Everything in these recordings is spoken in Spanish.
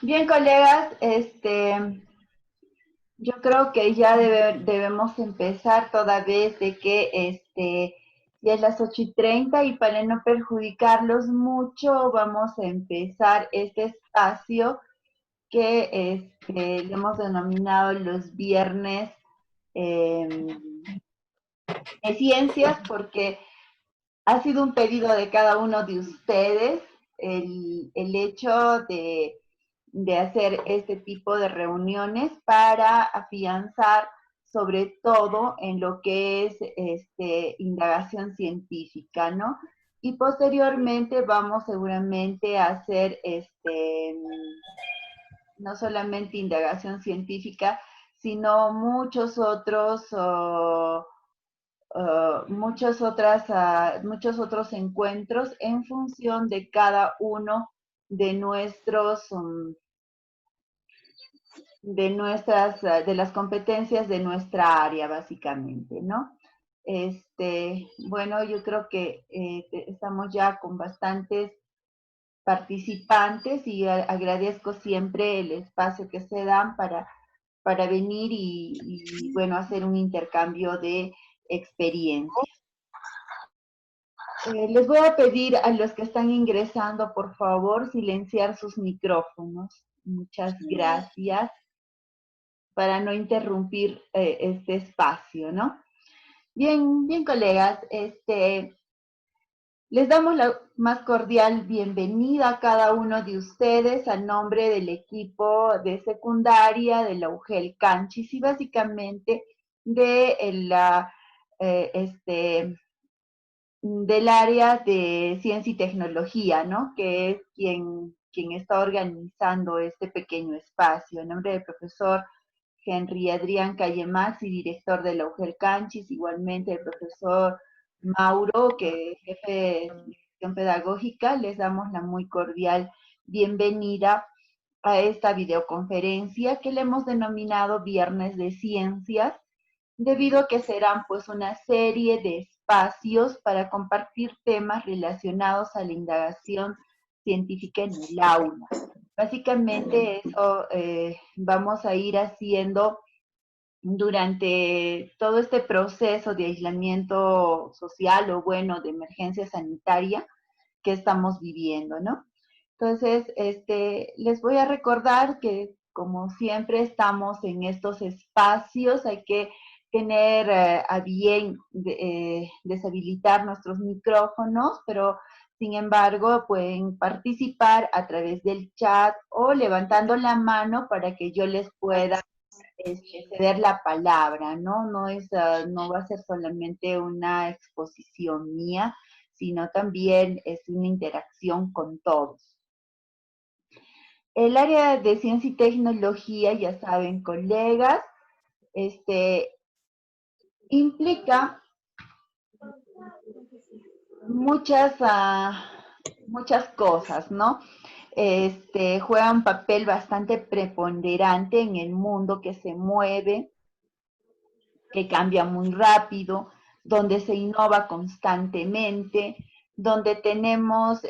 Bien, colegas, yo creo que ya debemos empezar toda vez de que ya es las 8:30 y para no perjudicarlos mucho vamos a empezar este espacio que le hemos denominado los viernes eh, de ciencias porque ha sido un pedido de cada uno de ustedes el hecho de hacer este tipo de reuniones para afianzar sobre todo en lo que es indagación científica, ¿no? Y posteriormente vamos seguramente a hacer no solamente indagación científica, sino muchos otros encuentros en función de cada uno de de las competencias de nuestra área, básicamente, ¿no? Bueno, yo creo que estamos ya con bastantes participantes y agradezco siempre el espacio que se dan para venir bueno, hacer un intercambio de experiencias. Les voy a pedir a los que están ingresando, por favor, silenciar sus micrófonos. Muchas gracias para no interrumpir este espacio, ¿no? Bien, bien, colegas, les damos la más cordial bienvenida a cada uno de ustedes a nombre del equipo de secundaria de la UGEL Canchis y básicamente de la, del área de ciencia y tecnología, ¿no? Que es quien está organizando este pequeño espacio. En nombre del profesor Henry Adrián Callemax y director de la UGEL Canchis, igualmente el profesor Mauro, que es jefe de dirección pedagógica, les damos la muy cordial bienvenida a esta videoconferencia que le hemos denominado Viernes de Ciencias, debido a que serán pues una serie de espacios para compartir temas relacionados a la indagación científica en el aula. Básicamente eso vamos a ir haciendo durante todo este proceso de aislamiento social o bueno, de emergencia sanitaria que estamos viviendo, ¿no? Entonces, les voy a recordar que como siempre estamos en estos espacios, hay que tener a bien deshabilitar nuestros micrófonos, pero sin embargo pueden participar a través del chat o levantando la mano para que yo les pueda ceder la palabra, ¿no? No va a ser solamente una exposición mía, sino también es una interacción con todos. El área de ciencia y tecnología, ya saben, colegas, implica muchas, muchas cosas, ¿no? Juega un papel bastante preponderante en el mundo que se mueve, que cambia muy rápido, donde se innova constantemente, donde tenemos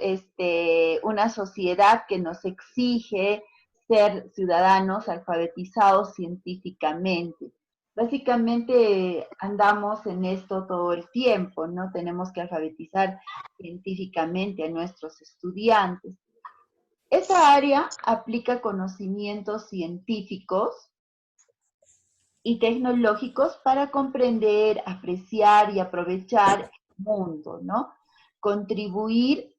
una sociedad que nos exige ser ciudadanos alfabetizados científicamente. Básicamente andamos en esto todo el tiempo, ¿no? Tenemos que alfabetizar científicamente a nuestros estudiantes. Esta área aplica conocimientos científicos y tecnológicos para comprender, apreciar y aprovechar el mundo, ¿no? Contribuir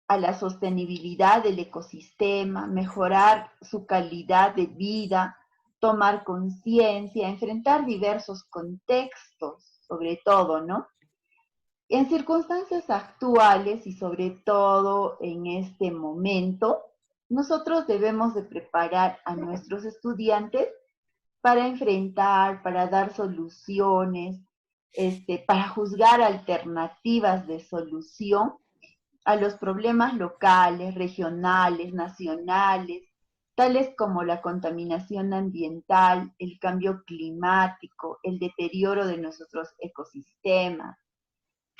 a la sostenibilidad del ecosistema, mejorar su calidad de vida, tomar conciencia, enfrentar diversos contextos, sobre todo, ¿no? En circunstancias actuales y sobre todo en este momento, nosotros debemos de preparar a nuestros estudiantes para enfrentar, para dar soluciones, para juzgar alternativas de solución a los problemas locales, regionales, nacionales, tales como la contaminación ambiental, el cambio climático, el deterioro de nuestros ecosistemas,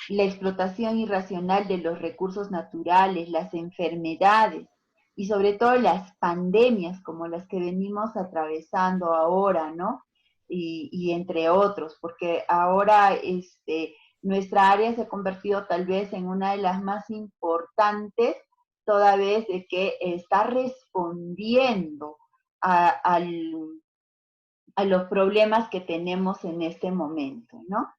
la explotación irracional de los recursos naturales, las enfermedades, y sobre todo las pandemias como las que venimos atravesando ahora, ¿no? Y entre otros, porque ahora nuestra área se ha convertido tal vez en una de las más importantes, toda vez de que está respondiendo a, al, a los problemas que tenemos en este momento, ¿no?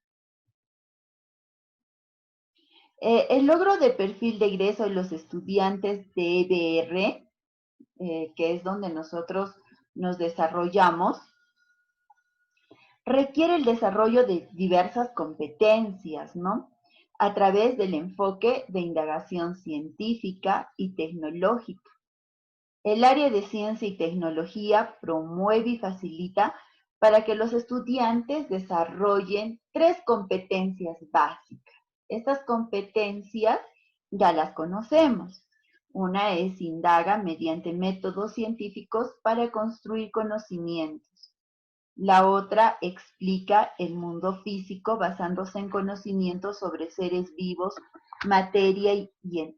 El logro de perfil de egreso de los estudiantes de EBR, que es donde nosotros nos desarrollamos, requiere el desarrollo de diversas competencias, ¿no? A través del enfoque de indagación científica y tecnológica. El área de ciencia y tecnología promueve y facilita para que los estudiantes desarrollen 3 competencias básicas. Estas competencias ya las conocemos. Una es indaga mediante métodos científicos para construir conocimientos. La otra explica el mundo físico basándose en conocimientos sobre seres vivos, materia y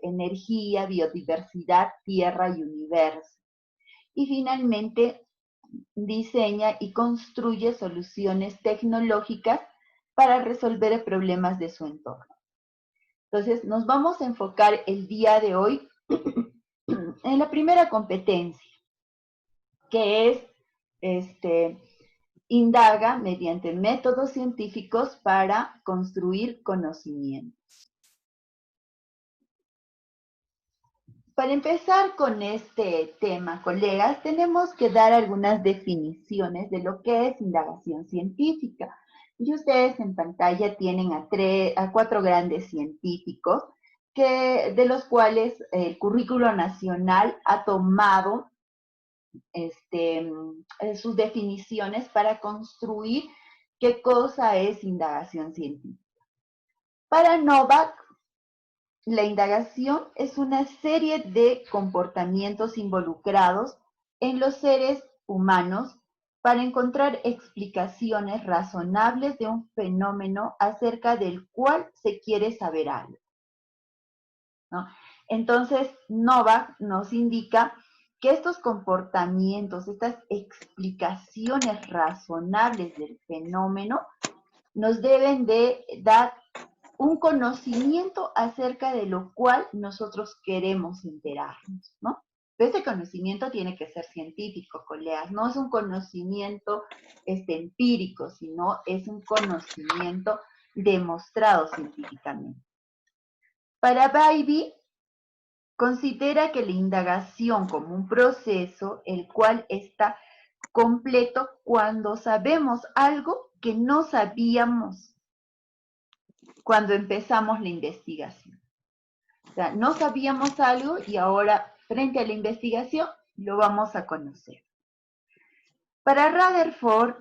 energía, biodiversidad, tierra y universo. Y finalmente diseña y construye soluciones tecnológicas para resolver problemas de su entorno. Entonces, nos vamos a enfocar el día de hoy en la primera competencia, que es indaga mediante métodos científicos para construir conocimiento. Para empezar con este tema, colegas, tenemos que dar algunas definiciones de lo que es indagación científica. Y ustedes en pantalla tienen a 4 grandes científicos, de los cuales el currículo nacional ha tomado sus definiciones para construir qué cosa es indagación científica. Para Novak, la indagación es una serie de comportamientos involucrados en los seres humanos para encontrar explicaciones razonables de un fenómeno acerca del cual se quiere saber algo, ¿no? Entonces, Novak nos indica que estos comportamientos, estas explicaciones razonables del fenómeno, nos deben de dar un conocimiento acerca de lo cual nosotros queremos enterarnos, ¿no? Ese conocimiento tiene que ser científico, colegas, no es un conocimiento empírico, sino es un conocimiento demostrado científicamente. Para Bybee, considera que la indagación como un proceso el cual está completo cuando sabemos algo que no sabíamos cuando empezamos la investigación. O sea, no sabíamos algo y ahora, frente a la investigación, lo vamos a conocer. Para Rutherford,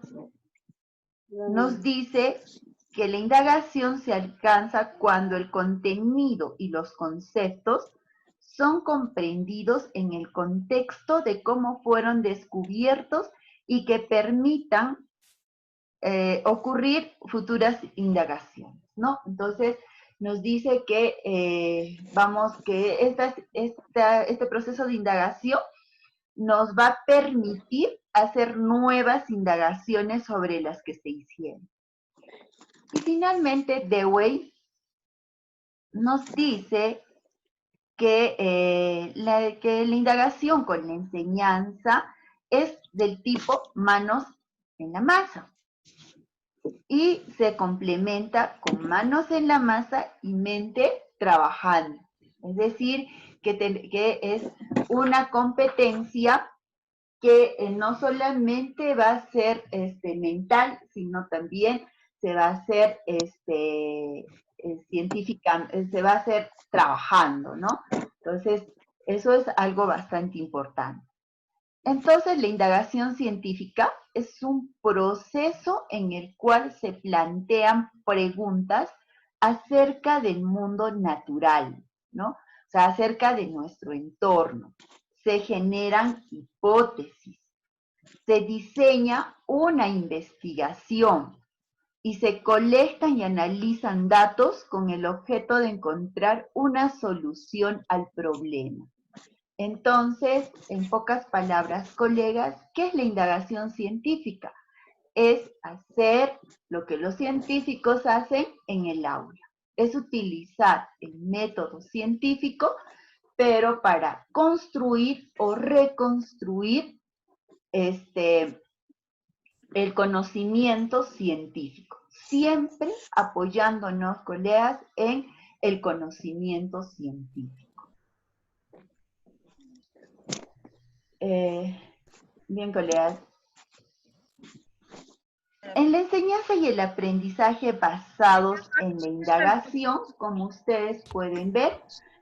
nos dice que la indagación se alcanza cuando el contenido y los conceptos son comprendidos en el contexto de cómo fueron descubiertos y que permitan ocurrir futuras indagaciones, ¿no? Entonces, nos dice que, este proceso de indagación nos va a permitir hacer nuevas indagaciones sobre las que se hicieron. Y finalmente, Dewey nos dice que la indagación con la enseñanza es del tipo manos en la masa y se complementa con manos en la masa y mente trabajando. Es decir, que es una competencia que no solamente va a ser mental, sino también se va a hacer científica, se va a hacer trabajando, ¿no? Entonces, eso es algo bastante importante. Entonces, la indagación científica es un proceso en el cual se plantean preguntas acerca del mundo natural, ¿no? O sea, acerca de nuestro entorno. Se generan hipótesis, se diseña una investigación y se colectan y analizan datos con el objeto de encontrar una solución al problema. Entonces, en pocas palabras, colegas, ¿qué es la indagación científica? Es hacer lo que los científicos hacen en el aula. Es utilizar el método científico, pero para construir o reconstruir el conocimiento científico. Siempre apoyándonos, colegas, en el conocimiento científico. Bien, colegas. En la enseñanza y el aprendizaje basados en la indagación, como ustedes pueden ver,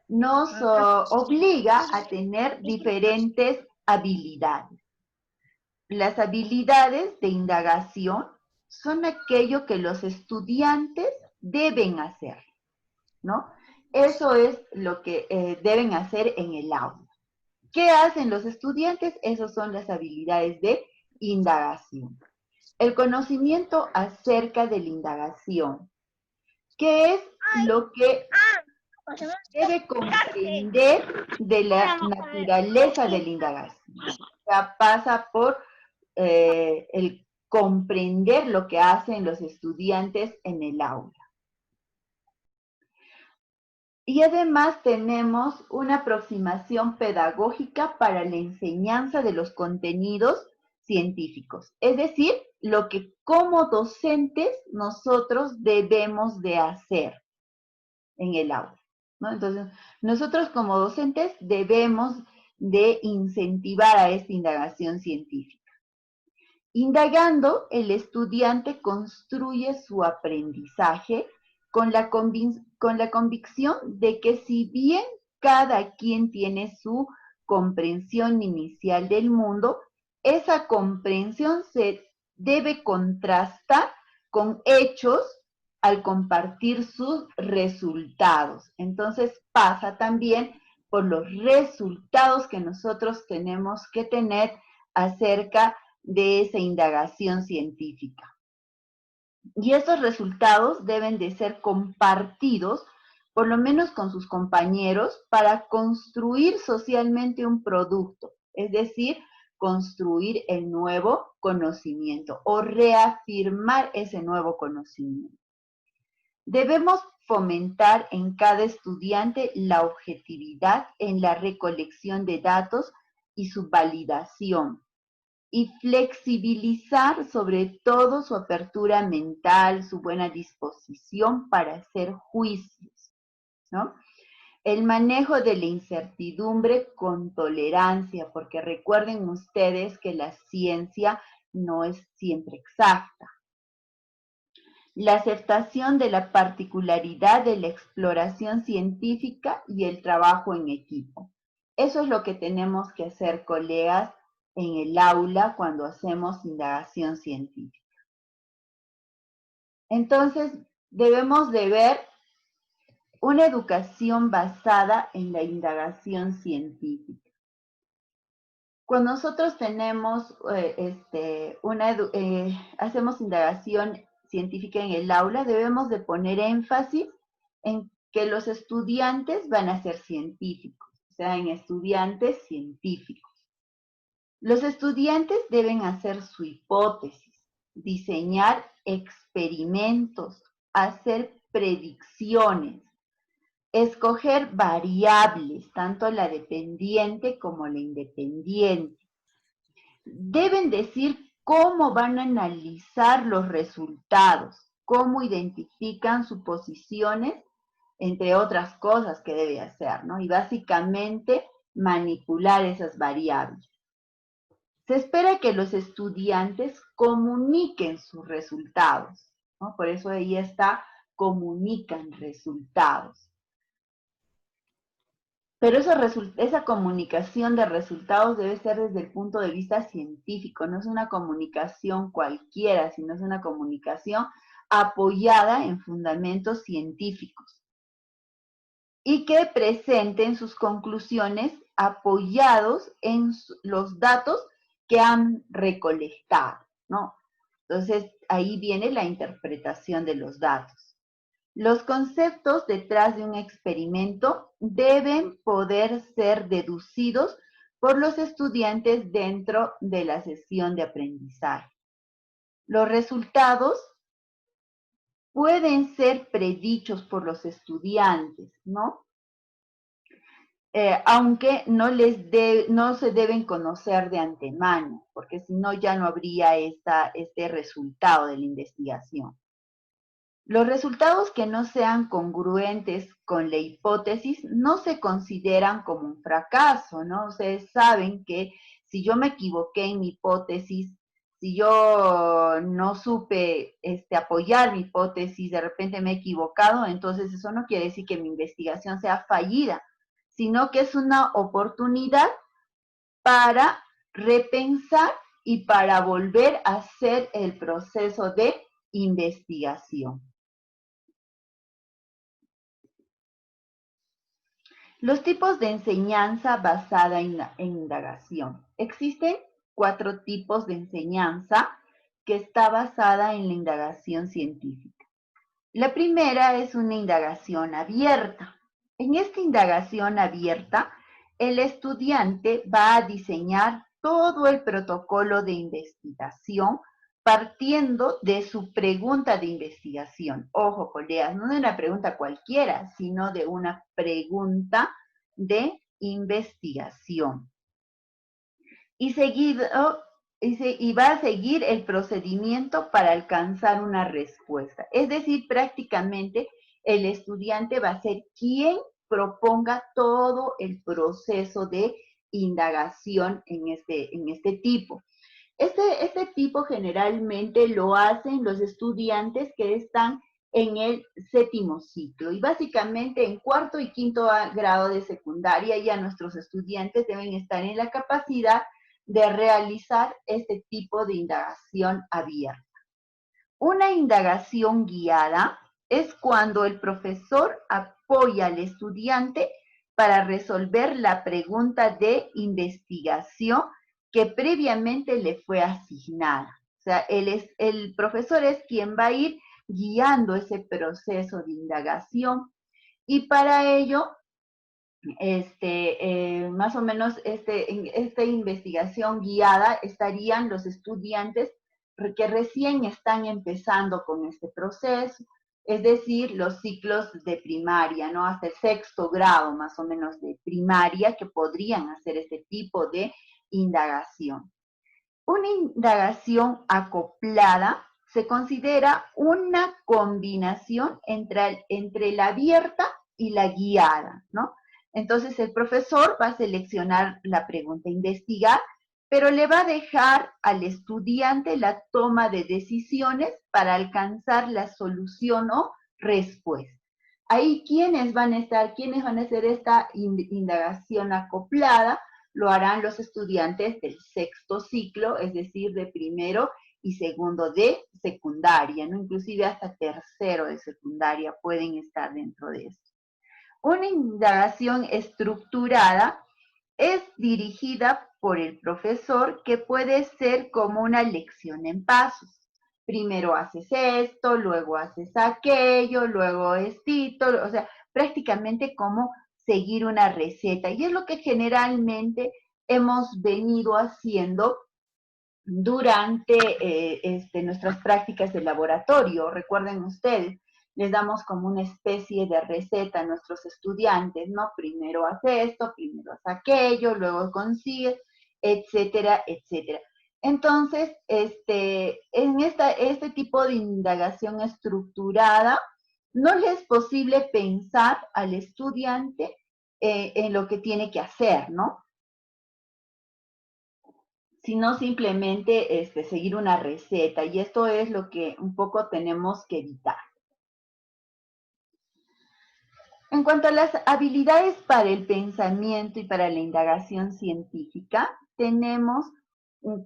nos obliga a tener diferentes habilidades. Las habilidades de indagación son aquello que los estudiantes deben hacer, ¿no? Eso es lo que deben hacer en el aula. ¿Qué hacen los estudiantes? Esas son las habilidades de indagación. El conocimiento acerca de la indagación. ¿Qué es lo que debe comprender de la naturaleza de la indagación? Ya pasa por el comprender lo que hacen los estudiantes en el aula. Y además tenemos una aproximación pedagógica para la enseñanza de los contenidos científicos. Es decir, lo que como docentes nosotros debemos de hacer en el aula, ¿no? Entonces, nosotros como docentes debemos de incentivar a esta indagación científica. Indagando, el estudiante construye su aprendizaje con la convicción de que si bien cada quien tiene su comprensión inicial del mundo, esa comprensión se debe contrastar con hechos al compartir sus resultados. Entonces pasa también por los resultados que nosotros tenemos que tener acerca de esa indagación científica. Y esos resultados deben de ser compartidos, por lo menos con sus compañeros, para construir socialmente un producto, es decir, construir el nuevo conocimiento o reafirmar ese nuevo conocimiento. Debemos fomentar en cada estudiante la objetividad en la recolección de datos y su validación, y flexibilizar sobre todo su apertura mental, su buena disposición para hacer juicios, ¿no? El manejo de la incertidumbre con tolerancia, porque recuerden ustedes que la ciencia no es siempre exacta. La aceptación de la particularidad de la exploración científica y el trabajo en equipo. Eso es lo que tenemos que hacer, colegas, en el aula cuando hacemos indagación científica. Entonces, debemos de ver una educación basada en la indagación científica. Cuando nosotros tenemos, hacemos indagación científica en el aula, debemos de poner énfasis en que los estudiantes van a ser científicos, o sea, en estudiantes científicos. Los estudiantes deben hacer su hipótesis, diseñar experimentos, hacer predicciones, escoger variables, tanto la dependiente como la independiente. Deben decir cómo van a analizar los resultados, cómo identifican sus posiciones, entre otras cosas que debe hacer, ¿no? Y básicamente manipular esas variables. Se espera que los estudiantes comuniquen sus resultados, ¿no? Por eso ahí está, comunican resultados. Pero esa comunicación de resultados debe ser desde el punto de vista científico, no es una comunicación cualquiera, sino es una comunicación apoyada en fundamentos científicos. Y que presenten sus conclusiones apoyados en los datos que han recolectado, ¿no? Entonces, ahí viene la interpretación de los datos. Los conceptos detrás de un experimento deben poder ser deducidos por los estudiantes dentro de la sesión de aprendizaje. Los resultados pueden ser predichos por los estudiantes, ¿no? Aunque no se deben conocer de antemano, porque si no ya no habría este resultado de la investigación. Los resultados que no sean congruentes con la hipótesis no se consideran como un fracaso, ¿no? Ustedes saben que si yo me equivoqué en mi hipótesis, si yo no supe apoyar mi hipótesis, de repente me he equivocado, entonces eso no quiere decir que mi investigación sea fallida, sino que es una oportunidad para repensar y para volver a hacer el proceso de investigación. Los tipos de enseñanza basada en indagación. Existen 4 tipos de enseñanza que está basada en la indagación científica. La primera es una indagación abierta. En esta indagación abierta, el estudiante va a diseñar todo el protocolo de investigación partiendo de su pregunta de investigación. Ojo, colegas, no de una pregunta cualquiera, sino de una pregunta de investigación. Y va a seguir el procedimiento para alcanzar una respuesta. Es decir, prácticamente el estudiante va a ser quien proponga todo el proceso de indagación en este tipo. Este tipo generalmente lo hacen los estudiantes que están en el 7º ciclo y básicamente en 4º y 5º grado de secundaria ya nuestros estudiantes deben estar en la capacidad de realizar este tipo de indagación abierta. Una indagación guiada es cuando el profesor apoya al estudiante para resolver la pregunta de investigación que previamente le fue asignada. O sea, el profesor es quien va a ir guiando ese proceso de indagación y para ello más o menos en esta investigación guiada estarían los estudiantes que recién están empezando con este proceso, es decir, los ciclos de primaria, ¿no? Hasta el 6º grado más o menos de primaria que podrían hacer este tipo de indagación. Una indagación acoplada se considera una combinación entre la abierta y la guiada, ¿no? Entonces el profesor va a seleccionar la pregunta a investigar, pero le va a dejar al estudiante la toma de decisiones para alcanzar la solución o respuesta. Ahí, ¿quiénes van a hacer esta indagación acoplada? Lo harán los estudiantes del 6º ciclo, es decir, de 1º y 2º de secundaria, ¿no? Inclusive hasta 3º de secundaria pueden estar dentro de esto. Una indagación estructurada es dirigida por el profesor que puede ser como una lección en pasos. Primero haces esto, luego haces aquello, luego estito, o sea, prácticamente como seguir una receta. Y es lo que generalmente hemos venido haciendo durante nuestras prácticas de laboratorio. Recuerden ustedes, les damos como una especie de receta a nuestros estudiantes, ¿no? Primero hace esto, primero hace aquello, luego consigue, etcétera, etcétera. Entonces, en este tipo de indagación estructurada, no le es posible pensar al estudiante en lo que tiene que hacer, ¿no? Sino simplemente seguir una receta. Y esto es lo que un poco tenemos que evitar. En cuanto a las habilidades para el pensamiento y para la indagación científica, tenemos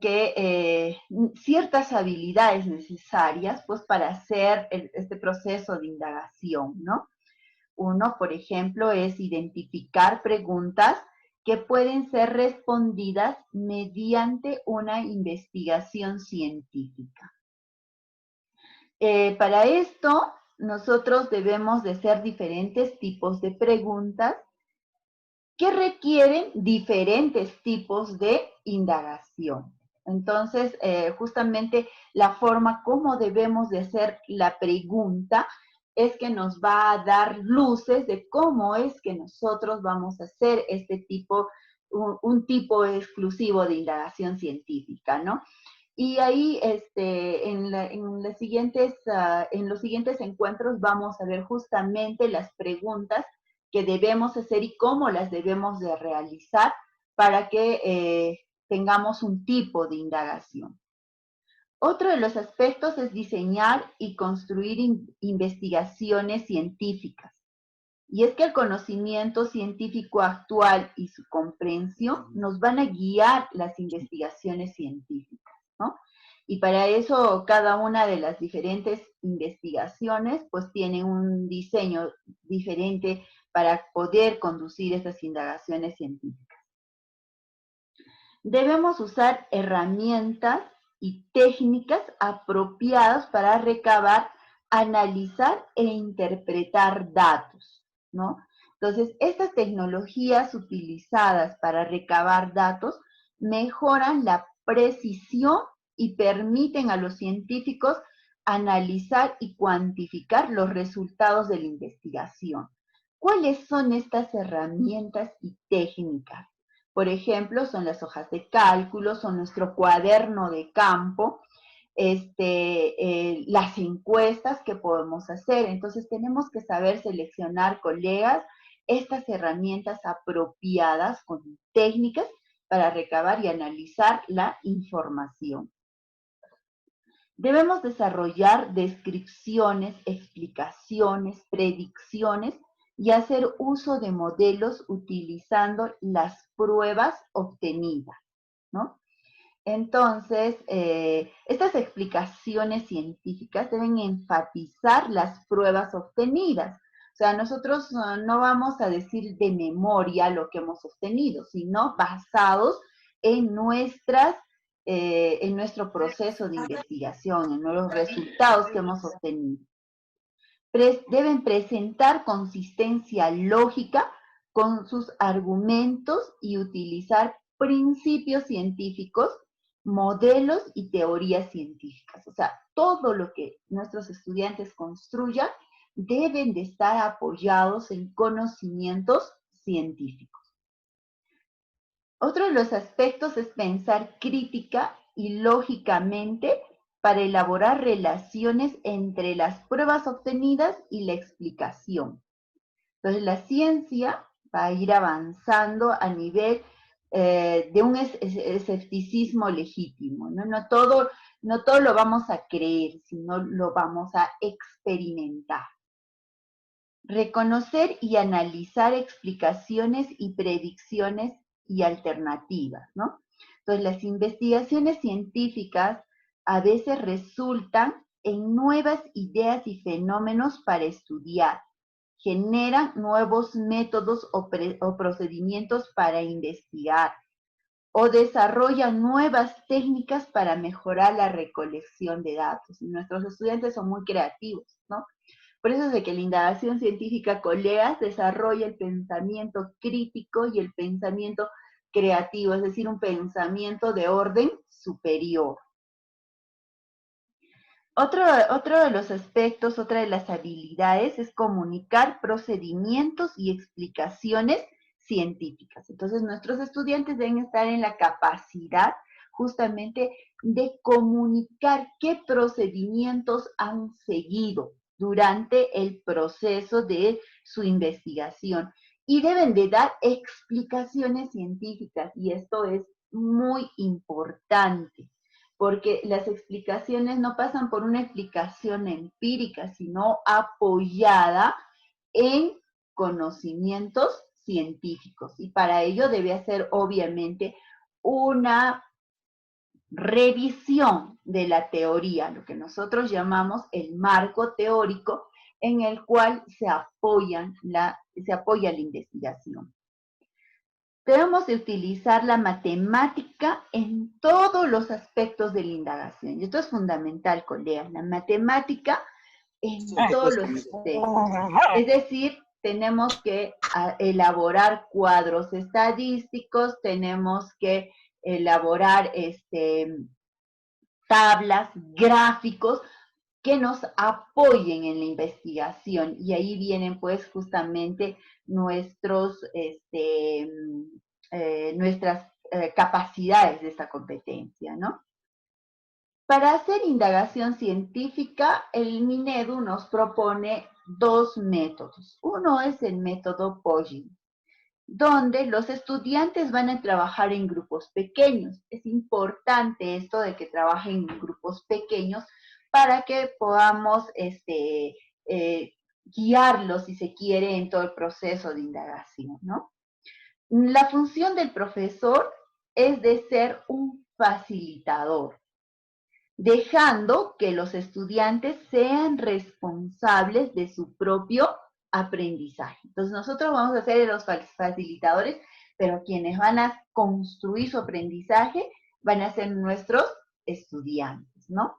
que ciertas habilidades necesarias pues para hacer este proceso de indagación, ¿no? Uno, por ejemplo, es identificar preguntas que pueden ser respondidas mediante una investigación científica. Para esto nosotros debemos de hacer diferentes tipos de preguntas que requieren diferentes tipos de indagación. Entonces, justamente la forma como debemos de hacer la pregunta es que nos va a dar luces de cómo es que nosotros vamos a hacer este tipo, un tipo exclusivo de indagación científica, ¿no? Y ahí, en los siguientes encuentros vamos a ver justamente las preguntas que debemos hacer y cómo las debemos de realizar para que tengamos un tipo de indagación. Otro de los aspectos es diseñar y construir investigaciones científicas. Y es que el conocimiento científico actual y su comprensión nos van a guiar las investigaciones científicas, ¿no? Y para eso cada una de las diferentes investigaciones pues tiene un diseño diferente para poder conducir esas indagaciones científicas. Debemos usar herramientas y técnicas apropiadas para recabar, analizar e interpretar datos, ¿no? Entonces, estas tecnologías utilizadas para recabar datos mejoran la precisión y permiten a los científicos analizar y cuantificar los resultados de la investigación. ¿Cuáles son estas herramientas y técnicas? Por ejemplo, son las hojas de cálculo, son nuestro cuaderno de campo, las encuestas que podemos hacer. Entonces tenemos que saber seleccionar, colegas, estas herramientas apropiadas con técnicas para recabar y analizar la información. Debemos desarrollar descripciones, explicaciones, predicciones y hacer uso de modelos utilizando las pruebas obtenidas, ¿no? Entonces, estas explicaciones científicas deben enfatizar las pruebas obtenidas. O sea, nosotros no vamos a decir de memoria lo que hemos obtenido, sino basados en en nuestro proceso de investigación, en los resultados que hemos obtenido. Deben presentar consistencia lógica con sus argumentos y utilizar principios científicos, modelos y teorías científicas. O sea, todo lo que nuestros estudiantes construyan deben de estar apoyados en conocimientos científicos. Otro de los aspectos es pensar crítica y lógicamente para elaborar relaciones entre las pruebas obtenidas y la explicación. Entonces, la ciencia va a ir avanzando a nivel de un escepticismo legítimo, ¿no? No todo lo vamos a creer, sino lo vamos a experimentar. Reconocer y analizar explicaciones y predicciones y alternativas, ¿no? Entonces, las investigaciones científicas a veces resultan en nuevas ideas y fenómenos para estudiar, generan nuevos métodos o procedimientos para investigar, o desarrollan nuevas técnicas para mejorar la recolección de datos. Y nuestros estudiantes son muy creativos, ¿no? Por eso es de que la indagación científica, colegas, desarrolla el pensamiento crítico y el pensamiento creativo, es decir, un pensamiento de orden superior. Otro de los aspectos, otra de las habilidades es comunicar procedimientos y explicaciones científicas. Entonces, nuestros estudiantes deben estar en la capacidad justamente de comunicar qué procedimientos han seguido durante el proceso de su investigación y deben de dar explicaciones científicas y esto es muy importante porque las explicaciones no pasan por una explicación empírica, sino apoyada en conocimientos científicos. Y para ello debe hacer, obviamente, una revisión de la teoría, lo que nosotros llamamos el marco teórico, en el cual se apoya la investigación. Debemos de utilizar la matemática en todos los aspectos de la indagación. Y esto es fundamental, colegas. La matemática en todos los textos. Es decir, tenemos que elaborar cuadros estadísticos, tenemos que elaborar tablas, gráficos que nos apoyen en la investigación. Y ahí vienen pues justamente nuestras capacidades de esta competencia, ¿no? Para hacer indagación científica, el Minedu nos propone dos métodos. Uno es el método Poggi, donde los estudiantes van a trabajar en grupos pequeños. Es importante esto de que trabajen en grupos pequeños para que podamos guiarlos, si se quiere, en todo el proceso de indagación, ¿no? La función del profesor es de ser un facilitador, dejando que los estudiantes sean responsables de su propio aprendizaje. Entonces nosotros vamos a ser los facilitadores, pero quienes van a construir su aprendizaje van a ser nuestros estudiantes, ¿no?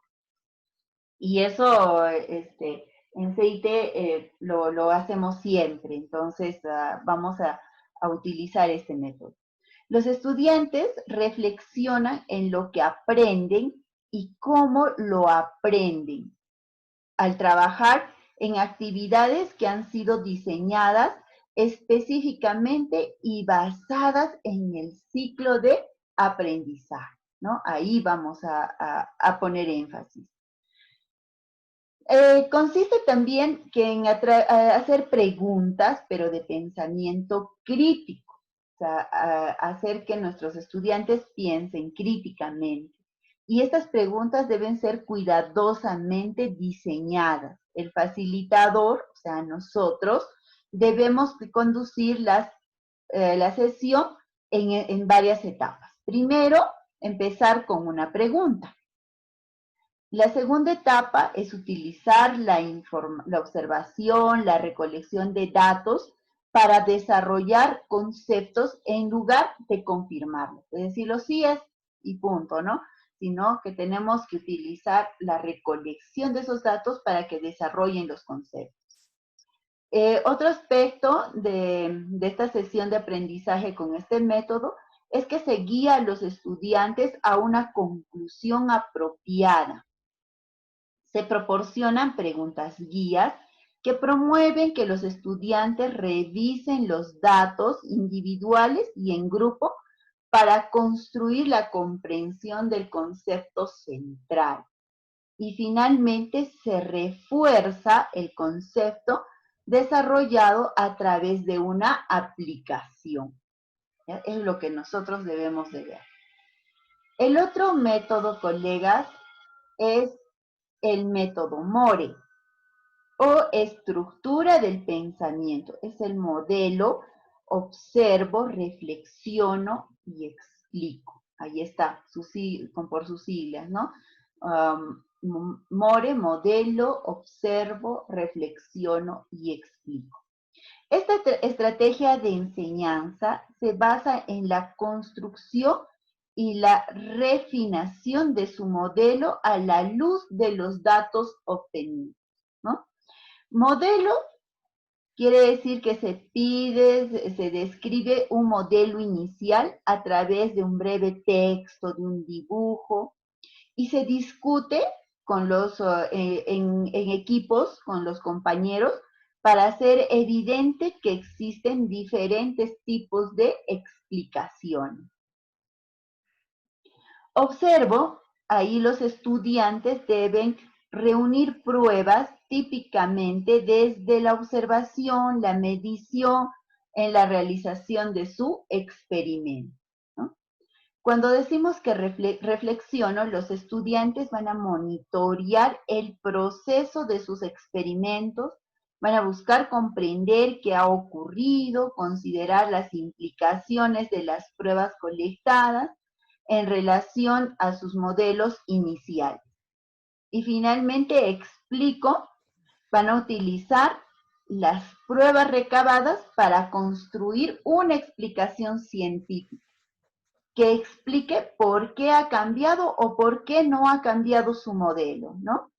Y eso, en CIT lo hacemos siempre, entonces vamos a utilizar este método. Los estudiantes reflexionan en lo que aprenden y cómo lo aprenden al trabajar en actividades que han sido diseñadas específicamente y basadas en el ciclo de aprendizaje, ¿no? Ahí vamos a poner énfasis. Consiste también que en hacer preguntas, pero de pensamiento crítico, o sea, hacer que nuestros estudiantes piensen críticamente. Y estas preguntas deben ser cuidadosamente diseñadas. El facilitador, o sea, nosotros, debemos conducir la sesión en varias etapas. Primero, empezar con una pregunta. La segunda etapa es utilizar la observación, la recolección de datos para desarrollar conceptos en lugar de confirmarlos. Es decir, lo sí es y punto, ¿no? Sino que tenemos que utilizar la recolección de esos datos para que desarrollen los conceptos. Otro aspecto de esta sesión de aprendizaje con este método es que se guía a los estudiantes a una conclusión apropiada. Se proporcionan preguntas guías que promueven que los estudiantes revisen los datos individuales y en grupo para construir la comprensión del concepto central. Y finalmente se refuerza el concepto desarrollado a través de una aplicación. ¿Ya? Es lo que nosotros debemos de ver. El otro método, colegas, es el método More o estructura del pensamiento. Es el modelo, observo, reflexiono y explico. Ahí está, por sus siglas, ¿no? More, modelo, observo, reflexiono y explico. Esta estrategia de enseñanza se basa en la construcción y la refinación de su modelo a la luz de los datos obtenidos, ¿no? Modelo quiere decir que se describe un modelo inicial a través de un breve texto, de un dibujo, y se discute en equipos con los compañeros para hacer evidente que existen diferentes tipos de explicaciones. Observo, ahí los estudiantes deben reunir pruebas típicamente desde la observación, la medición, en la realización de su experimento, ¿no? Cuando decimos que reflexiono, los estudiantes van a monitorear el proceso de sus experimentos, van a buscar comprender qué ha ocurrido, considerar las implicaciones de las pruebas colectadas en relación a sus modelos iniciales. Y finalmente explico, van a utilizar las pruebas recabadas para construir una explicación científica que explique por qué ha cambiado o por qué no ha cambiado su modelo, ¿no?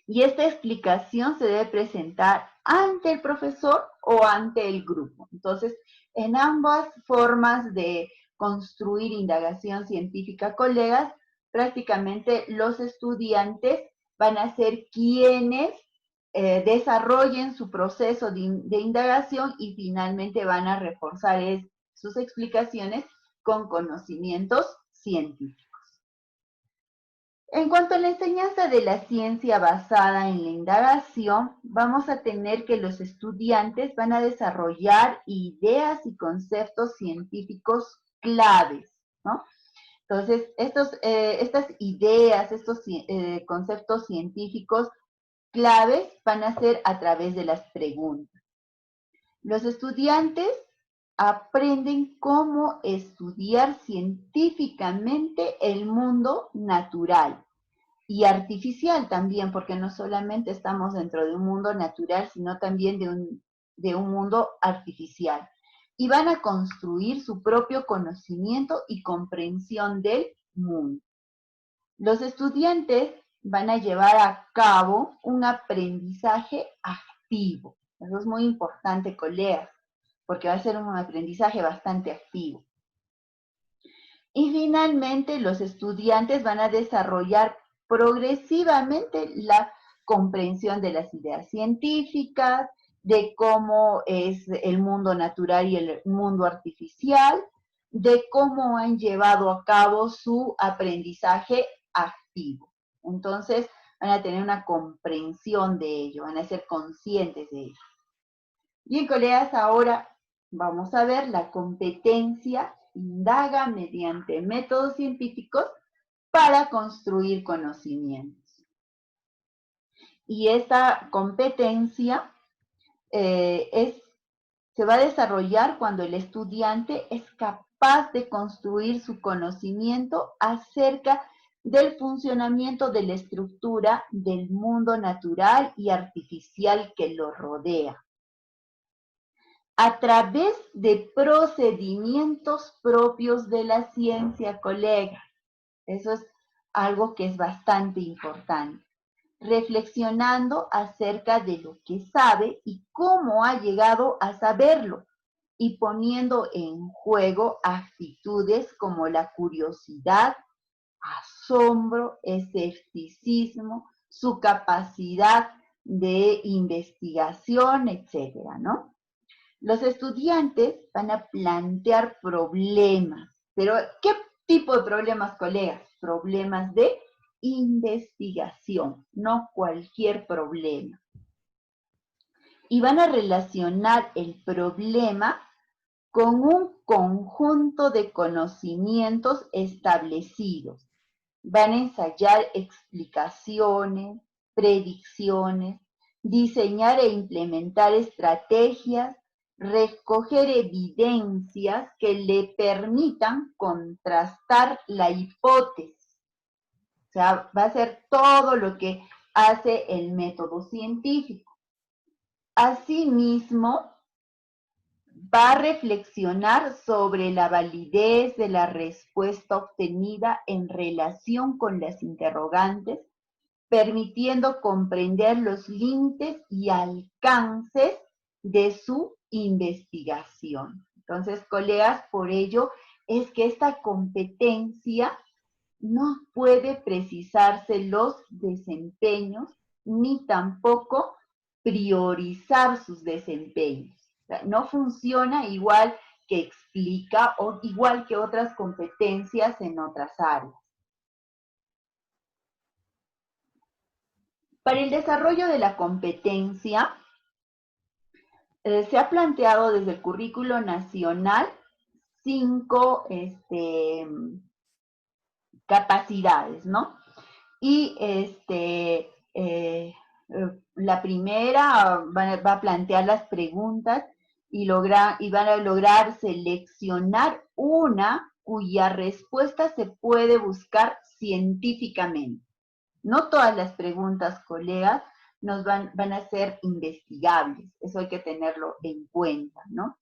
Y esta explicación se debe presentar ante el profesor o ante el grupo. Entonces, en ambas formas de construir indagación científica, colegas, prácticamente los estudiantes van a ser quienes desarrollen su proceso de indagación y finalmente van a reforzar sus explicaciones con conocimientos científicos. En cuanto a la enseñanza de la ciencia basada en la indagación, vamos a tener que los estudiantes van a desarrollar ideas y conceptos científicos claves, ¿no? Entonces, estas ideas, estos conceptos científicos claves van a ser a través de las preguntas. Los estudiantes aprenden cómo estudiar científicamente el mundo natural y artificial también, porque no solamente estamos dentro de un mundo natural, sino también de un mundo artificial. Y van a construir su propio conocimiento y comprensión del mundo. Los estudiantes van a llevar a cabo un aprendizaje activo. Eso es muy importante, colegas, porque va a ser un aprendizaje bastante activo. Y finalmente, los estudiantes van a desarrollar progresivamente la comprensión de las ideas científicas, de cómo es el mundo natural y el mundo artificial, de cómo han llevado a cabo su aprendizaje activo. Entonces, van a tener una comprensión de ello, van a ser conscientes de ello. Bien, colegas, ahora vamos a ver la competencia indaga mediante métodos científicos para construir conocimientos. Y esta competencia se va a desarrollar cuando el estudiante es capaz de construir su conocimiento acerca del funcionamiento de la estructura del mundo natural y artificial que lo rodea, a través de procedimientos propios de la ciencia, colega. Eso es algo que es bastante importante. Reflexionando acerca de lo que sabe y cómo ha llegado a saberlo, y poniendo en juego actitudes como la curiosidad, asombro, escepticismo, su capacidad de investigación, etcétera, ¿no? Los estudiantes van a plantear problemas, pero ¿qué tipo de problemas, colegas? Problemas de investigación, no cualquier problema. Y van a relacionar el problema con un conjunto de conocimientos establecidos. Van a ensayar explicaciones, predicciones, diseñar e implementar estrategias, recoger evidencias que le permitan contrastar la hipótesis. O sea, va a ser todo lo que hace el método científico. Asimismo, va a reflexionar sobre la validez de la respuesta obtenida en relación con las interrogantes, permitiendo comprender los límites y alcances de su investigación. Entonces, colegas, por ello es que esta competencia no puede precisarse los desempeños ni tampoco priorizar sus desempeños. O sea, no funciona igual que explica o igual que otras competencias en otras áreas. Para el desarrollo de la competencia, se ha planteado desde el currículo nacional 5 capacidades, ¿no? Y la primera va a plantear las preguntas y van a lograr seleccionar una cuya respuesta se puede buscar científicamente. No todas las preguntas, colegas, van a ser investigables. Eso hay que tenerlo en cuenta, ¿no?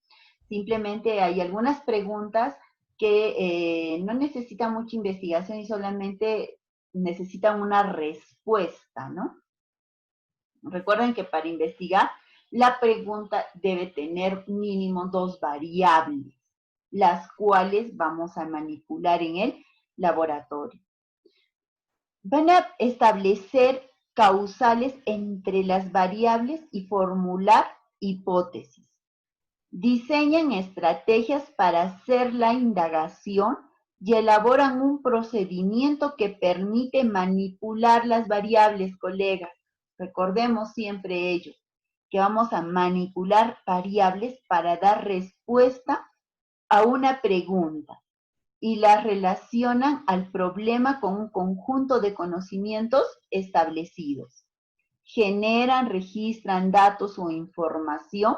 Simplemente hay algunas preguntas que no necesitan mucha investigación y solamente necesitan una respuesta, ¿no? Recuerden que para investigar, la pregunta debe tener mínimo 2 variables, las cuales vamos a manipular en el laboratorio. Van a establecer causales entre las variables y formular hipótesis. Diseñan estrategias para hacer la indagación y elaboran un procedimiento que permite manipular las variables, colegas. Recordemos siempre ello, que vamos a manipular variables para dar respuesta a una pregunta y las relacionan al problema con un conjunto de conocimientos establecidos. Generan, registran datos o información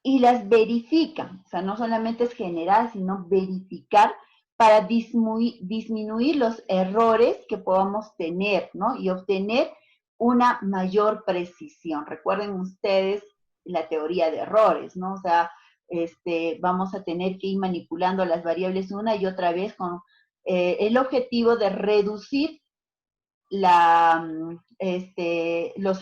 y las verifican. O sea, no solamente es generar, sino verificar para disminuir los errores que podamos tener, ¿no? Y obtener una mayor precisión. Recuerden ustedes la teoría de errores, ¿no? O sea, vamos a tener que ir manipulando las variables una y otra vez con el objetivo de reducir los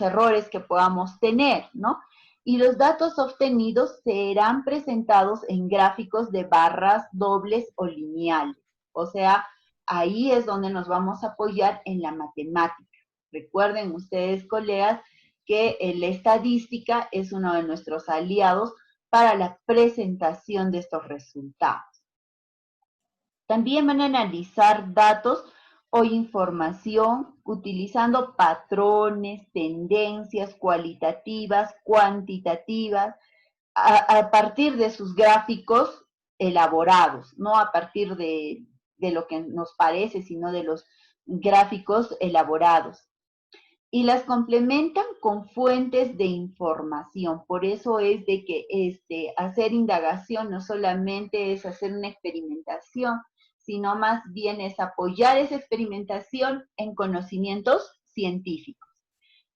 errores que podamos tener, ¿no? Y los datos obtenidos serán presentados en gráficos de barras dobles o lineales. O sea, ahí es donde nos vamos a apoyar en la matemática. Recuerden ustedes, colegas, que la estadística es uno de nuestros aliados para la presentación de estos resultados. También van a analizar datos o información utilizando patrones, tendencias cualitativas, cuantitativas, a partir de sus gráficos elaborados, no a partir de lo que nos parece, sino de los gráficos elaborados. Y las complementan con fuentes de información. Por eso es de que hacer indagación no solamente es hacer una experimentación, sino más bien es apoyar esa experimentación en conocimientos científicos.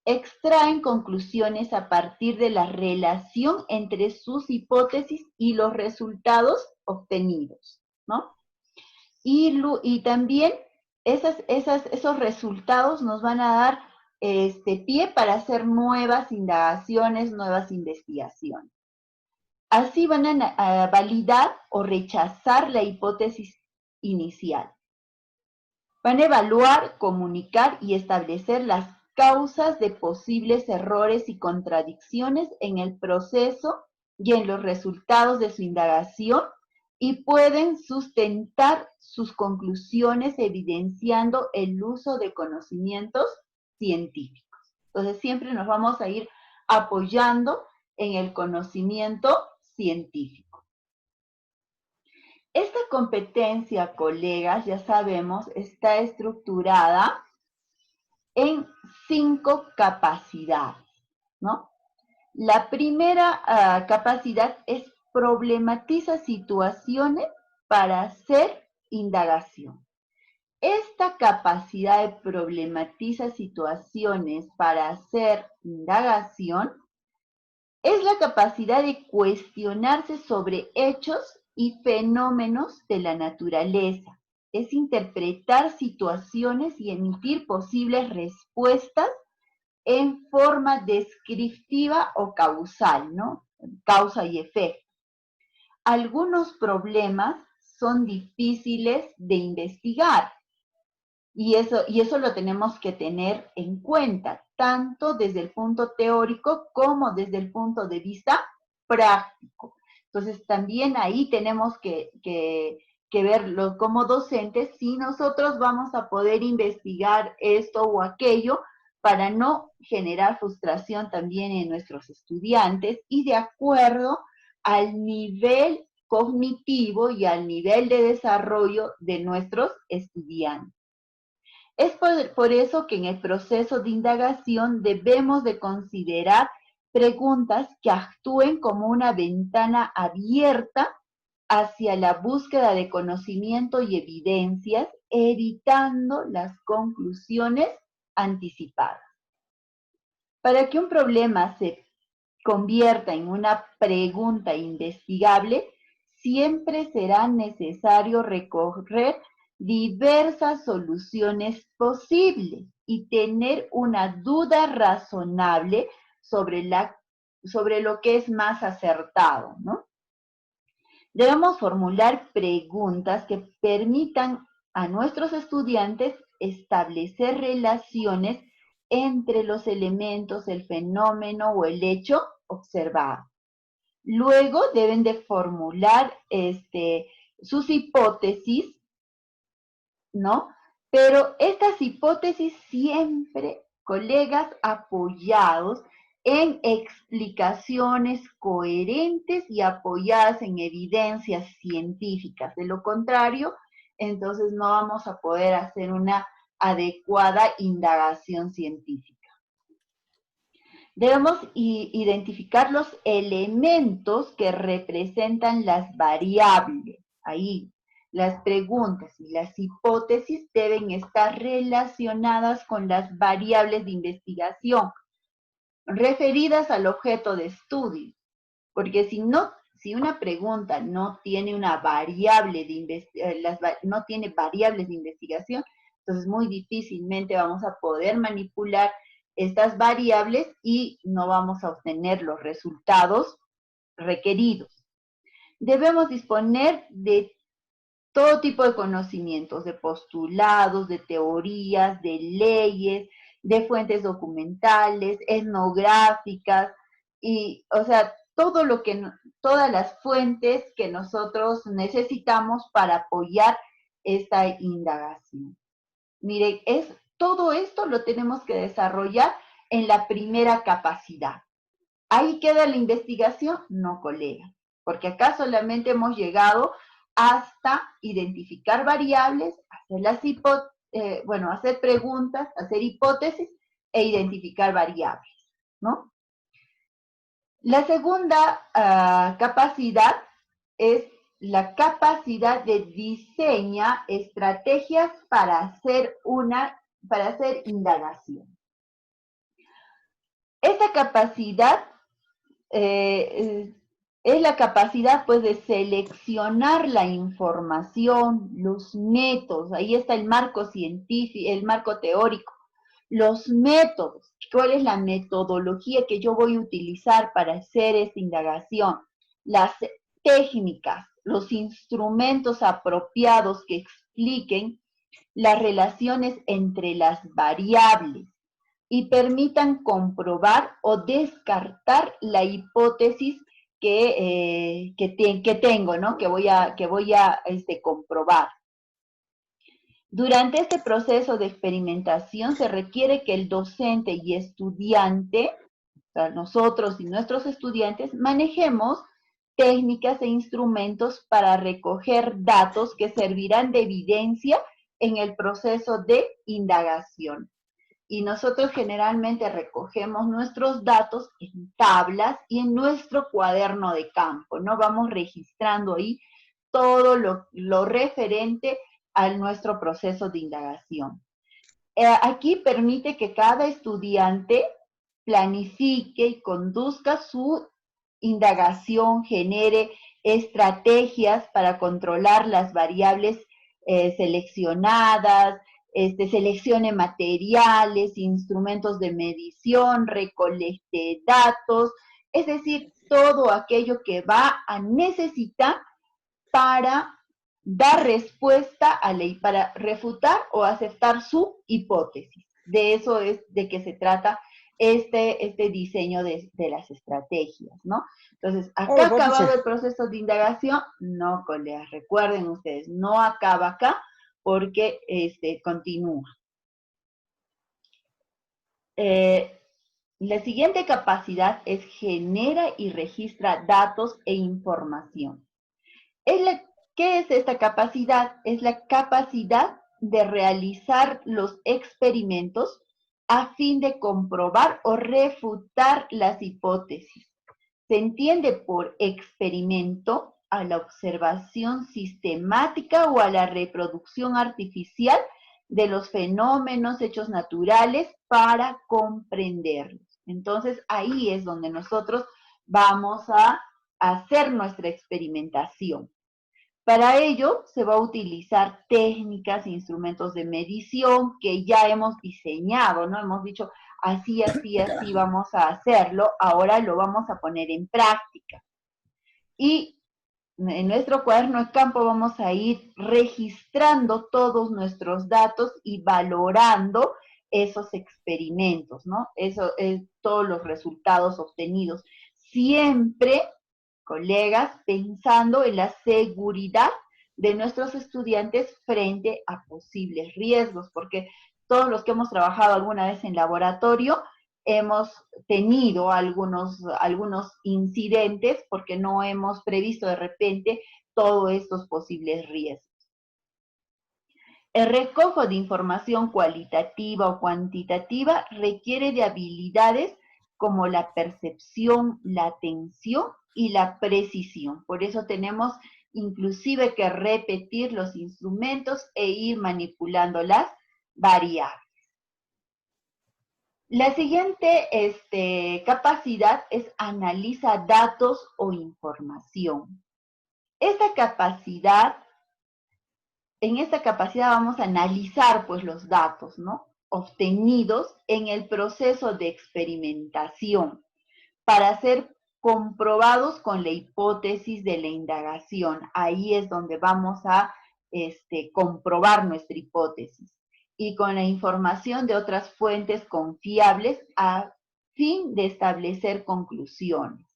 Extraen conclusiones a partir de la relación entre sus hipótesis y los resultados obtenidos, ¿no? Y también esos resultados nos van a dar pie para hacer nuevas indagaciones, nuevas investigaciones. Así van a validar o rechazar la hipótesis inicial. Van a evaluar, comunicar y establecer las causas de posibles errores y contradicciones en el proceso y en los resultados de su indagación y pueden sustentar sus conclusiones evidenciando el uso de conocimientos científicos. Entonces siempre nos vamos a ir apoyando en el conocimiento científico. Esta competencia, colegas, ya sabemos, está estructurada en 5 capacidades, ¿no? La primera capacidad es problematiza situaciones para hacer indagación. Esta capacidad de problematiza situaciones para hacer indagación es la capacidad de cuestionarse sobre hechos y fenómenos de la naturaleza. Es interpretar situaciones y emitir posibles respuestas en forma descriptiva o causal, ¿no? Causa y efecto. Algunos problemas son difíciles de investigar y eso lo tenemos que tener en cuenta, tanto desde el punto teórico como desde el punto de vista práctico. Entonces, también ahí tenemos que verlo como docentes si nosotros vamos a poder investigar esto o aquello para no generar frustración también en nuestros estudiantes y de acuerdo al nivel cognitivo y al nivel de desarrollo de nuestros estudiantes. Es por eso que en el proceso de indagación debemos de considerar preguntas que actúen como una ventana abierta hacia la búsqueda de conocimiento y evidencias, evitando las conclusiones anticipadas. Para que un problema se convierta en una pregunta investigable, siempre será necesario recorrer diversas soluciones posibles y tener una duda razonable sobre, sobre lo que es más acertado, ¿no? Debemos formular preguntas que permitan a nuestros estudiantes establecer relaciones entre los elementos, el fenómeno o el hecho observado. Luego deben de formular sus hipótesis, ¿no? Pero estas hipótesis siempre, colegas, apoyados en explicaciones coherentes y apoyadas en evidencias científicas. De lo contrario, entonces no vamos a poder hacer una adecuada indagación científica. Debemos identificar los elementos que representan las variables. Ahí, las preguntas y las hipótesis deben estar relacionadas con las variables de investigación referidas al objeto de estudio. Porque si una pregunta no tiene una variable no tiene variables de investigación, entonces muy difícilmente vamos a poder manipular estas variables y no vamos a obtener los resultados requeridos. Debemos disponer de todo tipo de conocimientos, de postulados, de teorías, de leyes, de fuentes documentales, etnográficas, y, o sea, todas las fuentes que nosotros necesitamos para apoyar esta indagación. Mire, todo esto lo tenemos que desarrollar en la primera capacidad. ¿Ahí queda la investigación? No, colega, porque acá solamente hemos llegado hasta identificar variables, hacer preguntas, hacer hipótesis e identificar variables, ¿no? La segunda capacidad es la capacidad de diseñar estrategias para hacer indagación. Esta capacidad es la capacidad pues de seleccionar la información, los métodos, ahí está el marco científico, el marco teórico, los métodos, cuál es la metodología que yo voy a utilizar para hacer esta indagación, las técnicas, los instrumentos apropiados que expliquen las relaciones entre las variables y permitan comprobar o descartar la hipótesis que tengo, ¿no? Que voy a comprobar. Durante este proceso de experimentación se requiere que el docente y estudiante, o sea, nosotros y nuestros estudiantes, manejemos técnicas e instrumentos para recoger datos que servirán de evidencia en el proceso de indagación. Y nosotros generalmente recogemos nuestros datos en tablas y en nuestro cuaderno de campo, ¿no? Vamos registrando ahí todo lo referente a nuestro proceso de indagación. Aquí permite que cada estudiante planifique y conduzca su indagación, genere estrategias para controlar las variables seleccionadas, seleccione materiales, instrumentos de medición, recolecte datos, es decir, todo aquello que va a necesitar para dar respuesta para refutar o aceptar su hipótesis. De eso es de que se trata este diseño de las estrategias, ¿no? Entonces, ¿acá ha acabado el proceso de indagación? No, colegas, recuerden ustedes, no acaba acá porque continúa. La siguiente capacidad es genera y registra datos e información. ¿Qué es esta capacidad? Es la capacidad de realizar los experimentos a fin de comprobar o refutar las hipótesis. Se entiende por experimento a la observación sistemática o a la reproducción artificial de los fenómenos, hechos naturales para comprenderlos. Entonces, ahí es donde nosotros vamos a hacer nuestra experimentación. Para ello se va a utilizar técnicas e instrumentos de medición que ya hemos diseñado, ¿no? Hemos dicho, así, así, así vamos a hacerlo, ahora lo vamos a poner en práctica. Y en nuestro cuaderno de campo vamos a ir registrando todos nuestros datos y valorando esos experimentos, ¿no? Todos los resultados obtenidos. Siempre, colegas, pensando en la seguridad de nuestros estudiantes frente a posibles riesgos, porque todos los que hemos trabajado alguna vez en laboratorio hemos tenido algunos incidentes porque no hemos previsto de repente todos estos posibles riesgos. El recojo de información cualitativa o cuantitativa requiere de habilidades como la percepción, la atención y la precisión. Por eso tenemos inclusive que repetir los instrumentos e ir manipulando las variables. La siguiente capacidad es analiza datos o información. Esta capacidad, en esta capacidad vamos a analizar pues los datos, ¿no? Obtenidos en el proceso de experimentación para ser comprobados con la hipótesis de la indagación. Ahí es donde vamos a comprobar nuestra hipótesis y con la información de otras fuentes confiables a fin de establecer conclusiones.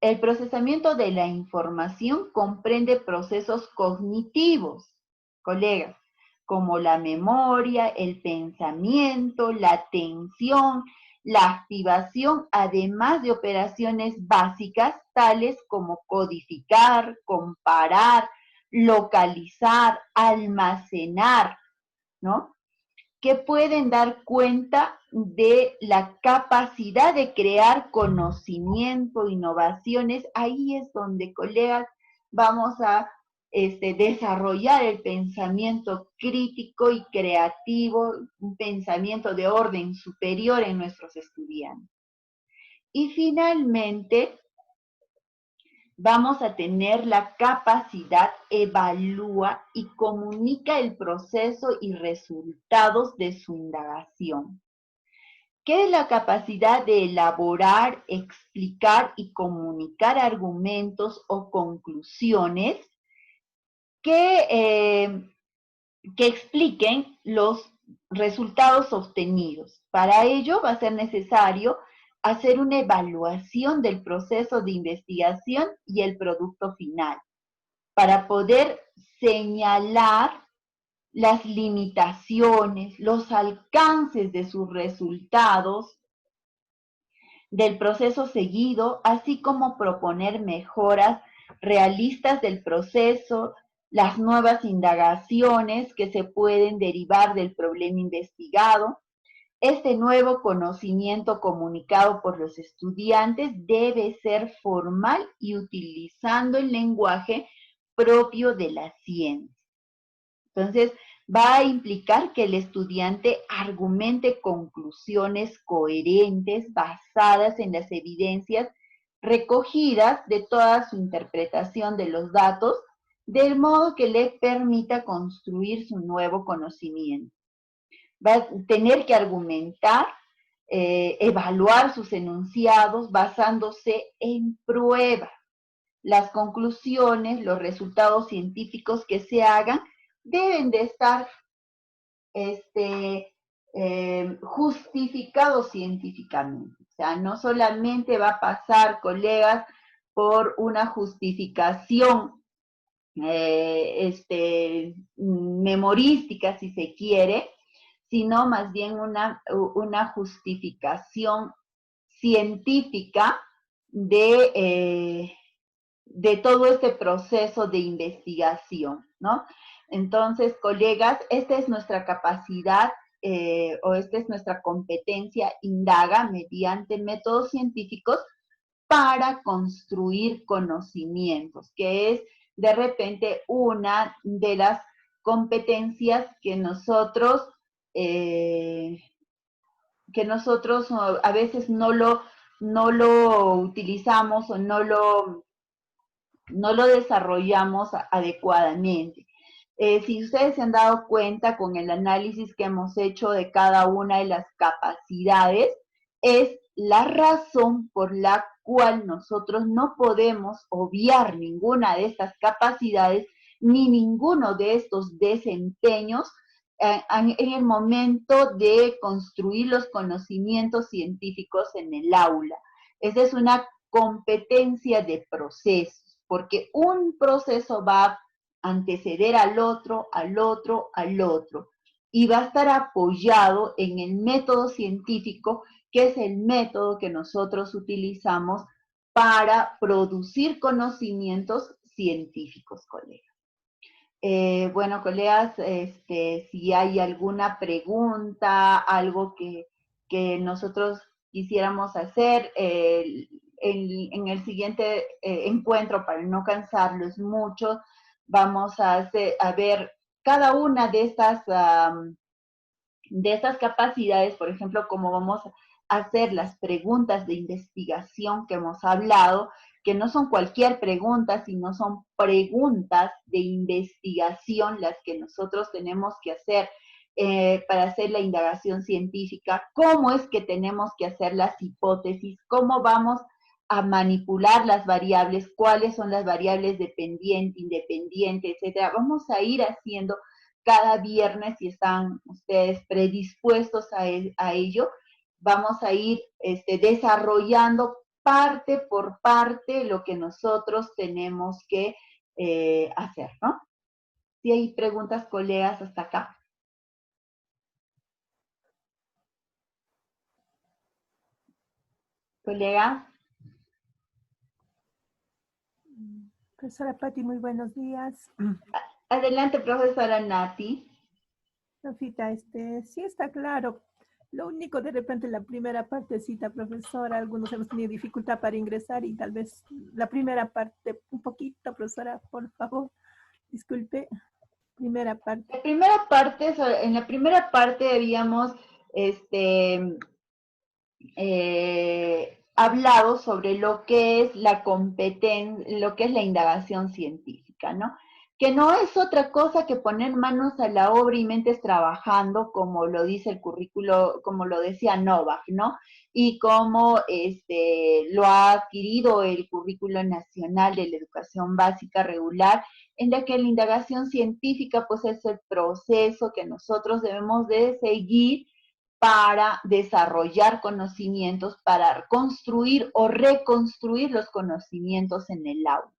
El procesamiento de la información comprende procesos cognitivos, colegas, como la memoria, el pensamiento, la atención, la activación, además de operaciones básicas tales como codificar, comparar, localizar, almacenar, ¿no? Que pueden dar cuenta de la capacidad de crear conocimiento, innovaciones. Ahí es donde, colegas, vamos a desarrollar el pensamiento crítico y creativo, un pensamiento de orden superior en nuestros estudiantes. Y finalmente, vamos a tener la capacidad, evalúa y comunica el proceso y resultados de su indagación. ¿Qué es la capacidad de elaborar, explicar y comunicar argumentos o conclusiones que expliquen los resultados obtenidos? Para ello va a ser necesario hacer una evaluación del proceso de investigación y el producto final, para poder señalar las limitaciones, los alcances de sus resultados, del proceso seguido, así como proponer mejoras realistas del proceso, las nuevas indagaciones que se pueden derivar del problema investigado. Este nuevo conocimiento comunicado por los estudiantes debe ser formal y utilizando el lenguaje propio de la ciencia. Entonces, va a implicar que el estudiante argumente conclusiones coherentes basadas en las evidencias recogidas de toda su interpretación de los datos, del modo que le permita construir su nuevo conocimiento. Va a tener que argumentar, evaluar sus enunciados basándose en pruebas. Las conclusiones, los resultados científicos que se hagan deben de estar justificados científicamente. O sea, no solamente va a pasar, colegas, por una justificación memorística, si se quiere, sino más bien una justificación científica de todo este proceso de investigación, ¿no? Entonces, colegas, esta es nuestra capacidad o esta es nuestra competencia, indaga mediante métodos científicos para construir conocimientos, que es de repente una de las competencias que nosotros a veces no lo utilizamos o no lo no lo desarrollamos adecuadamente. Si ustedes se han dado cuenta con el análisis que hemos hecho de cada una de las capacidades, es la razón por la cual nosotros no podemos obviar ninguna de estas capacidades ni ninguno de estos desempeños en el momento de construir los conocimientos científicos en el aula. Esa es una competencia de procesos, porque un proceso va a anteceder al otro, al otro, al otro, y va a estar apoyado en el método científico, que es el método que nosotros utilizamos para producir conocimientos científicos, colegas. Bueno, colegas, si hay alguna pregunta, algo que nosotros quisiéramos hacer en el siguiente encuentro, para no cansarlos mucho, vamos a ver cada una de estas capacidades, por ejemplo, cómo vamos a hacer las preguntas de investigación que hemos hablado, que no son cualquier pregunta, sino son preguntas de investigación las que nosotros tenemos que hacer para hacer la indagación científica, cómo es que tenemos que hacer las hipótesis, cómo vamos a manipular las variables, cuáles son las variables dependiente, independiente, etcétera. Vamos a ir haciendo cada viernes, si están ustedes predispuestos a ello, vamos a ir desarrollando parte por parte lo que nosotros tenemos que hacer, ¿no? Si hay preguntas, colegas, hasta acá. Colega. Profesora Patti, muy buenos días. Adelante, profesora Nati. Rafita, sí está claro. Lo único, de repente, la primera partecita, profesora, algunos hemos tenido dificultad para ingresar y tal vez la primera parte, un poquito, profesora, por favor, disculpe, primera parte. En la primera parte habíamos hablado sobre lo que es la competencia, lo que es la indagación científica, ¿no? Que no es otra cosa que poner manos a la obra y mentes trabajando, como lo dice el currículo, como lo decía Novak, ¿no? Y como lo ha adquirido el currículo nacional de la educación básica regular, en la que la indagación científica pues es el proceso que nosotros debemos de seguir para desarrollar conocimientos, para construir o reconstruir los conocimientos en el aula,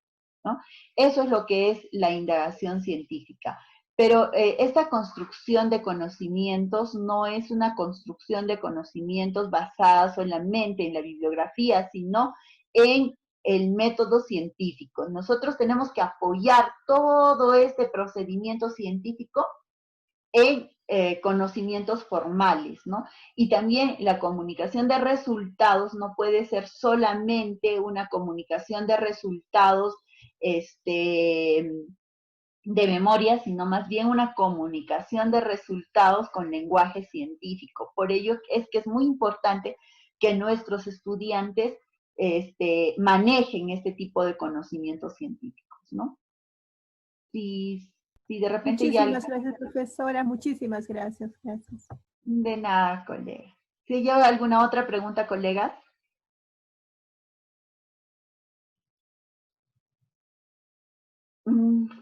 ¿no? Eso es lo que es la indagación científica. Pero esta construcción de conocimientos no es una construcción de conocimientos basada solamente en la bibliografía, sino en el método científico. Nosotros tenemos que apoyar todo este procedimiento científico en conocimientos formales, ¿no? Y también la comunicación de resultados no puede ser solamente una comunicación de resultados de memoria, sino más bien una comunicación de resultados con lenguaje científico. Por ello es que es muy importante que nuestros estudiantes manejen este tipo de conocimientos científicos, ¿no? Si de repente ya... Muchísimas gracias, profesora, muchísimas gracias, gracias. De nada, colega. ¿Si hay alguna otra pregunta, colegas?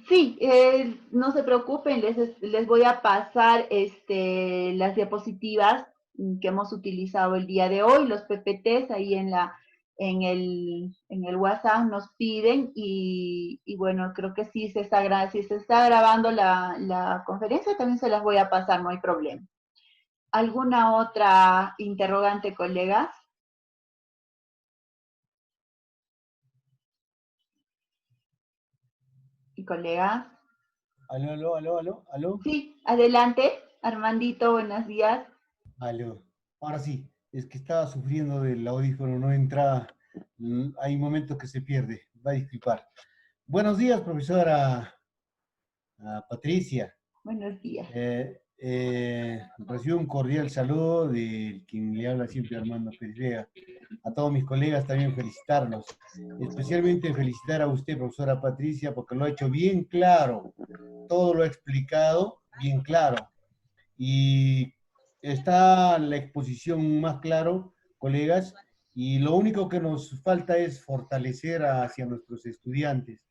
Sí, no se preocupen, les voy a pasar las diapositivas que hemos utilizado el día de hoy, los PPTs ahí en el WhatsApp nos piden y bueno, creo que sí si se está grabando la conferencia, también se las voy a pasar, no hay problema. ¿Alguna otra interrogante, colegas? ¿Y colegas? Aló. Sí, adelante, Armandito, buenos días. Aló. Ahora sí, es que estaba sufriendo del audífono, no entra, hay momentos que se pierde, va a disculpar. Buenos días, profesora Patricia. Buenos días. Recibo un cordial saludo de quien le habla siempre, Armando Pérez Vega. a todos mis colegas también felicitarlos. Especialmente felicitar a usted, profesora Patricia, porque lo ha hecho bien claro, todo lo ha explicado bien claro. Y está la exposición más claro, colegas, y lo único que nos falta es fortalecer hacia nuestros estudiantes.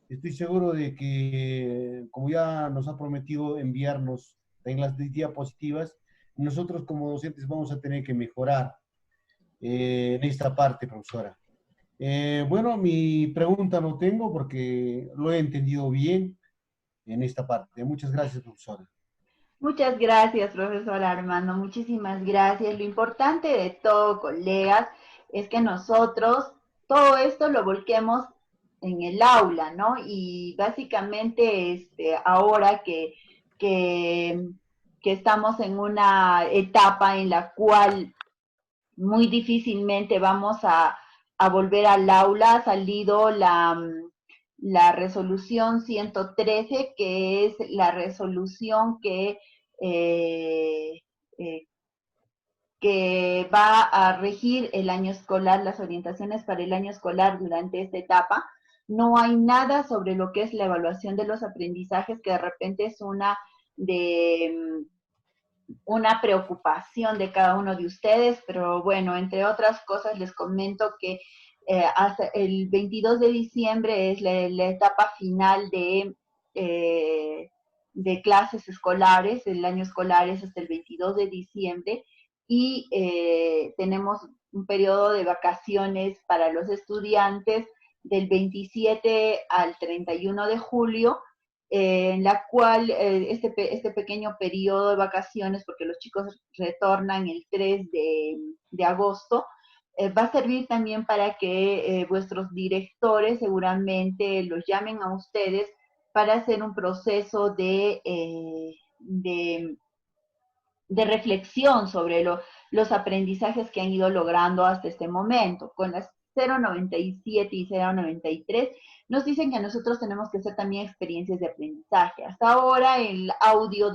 Estoy seguro de que, como ya nos ha prometido enviarnos en las diapositivas, nosotros como docentes vamos a tener que mejorar en esta parte, profesora. Bueno, mi pregunta no tengo porque lo he entendido bien en esta parte. Muchas gracias, profesora. Muchas gracias, profesor Armando. Muchísimas gracias. Lo importante de todo, colegas, es que nosotros todo esto lo volquemos en el aula, ¿no? Y básicamente ahora que estamos en una etapa en la cual muy difícilmente vamos a volver al aula, ha salido la resolución 113, que es la resolución eh, eh, que va a regir el año escolar, las orientaciones para el año escolar durante esta etapa. No hay nada sobre lo que es la evaluación de los aprendizajes, que de repente es una preocupación de cada uno de ustedes, pero bueno, entre otras cosas les comento que hasta el 22 de diciembre es la etapa final de clases escolares, el año escolar es hasta el 22 de diciembre y tenemos un periodo de vacaciones para los estudiantes del 27 al 31 de julio, en la cual este pequeño periodo de vacaciones, porque los chicos retornan el 3 de agosto, va a servir también para que vuestros directores seguramente los llamen a ustedes para hacer un proceso de reflexión sobre los aprendizajes que han ido logrando hasta este momento. Con las 097 y 093 nos dicen que nosotros tenemos que hacer también experiencias de aprendizaje. Hasta ahora el audio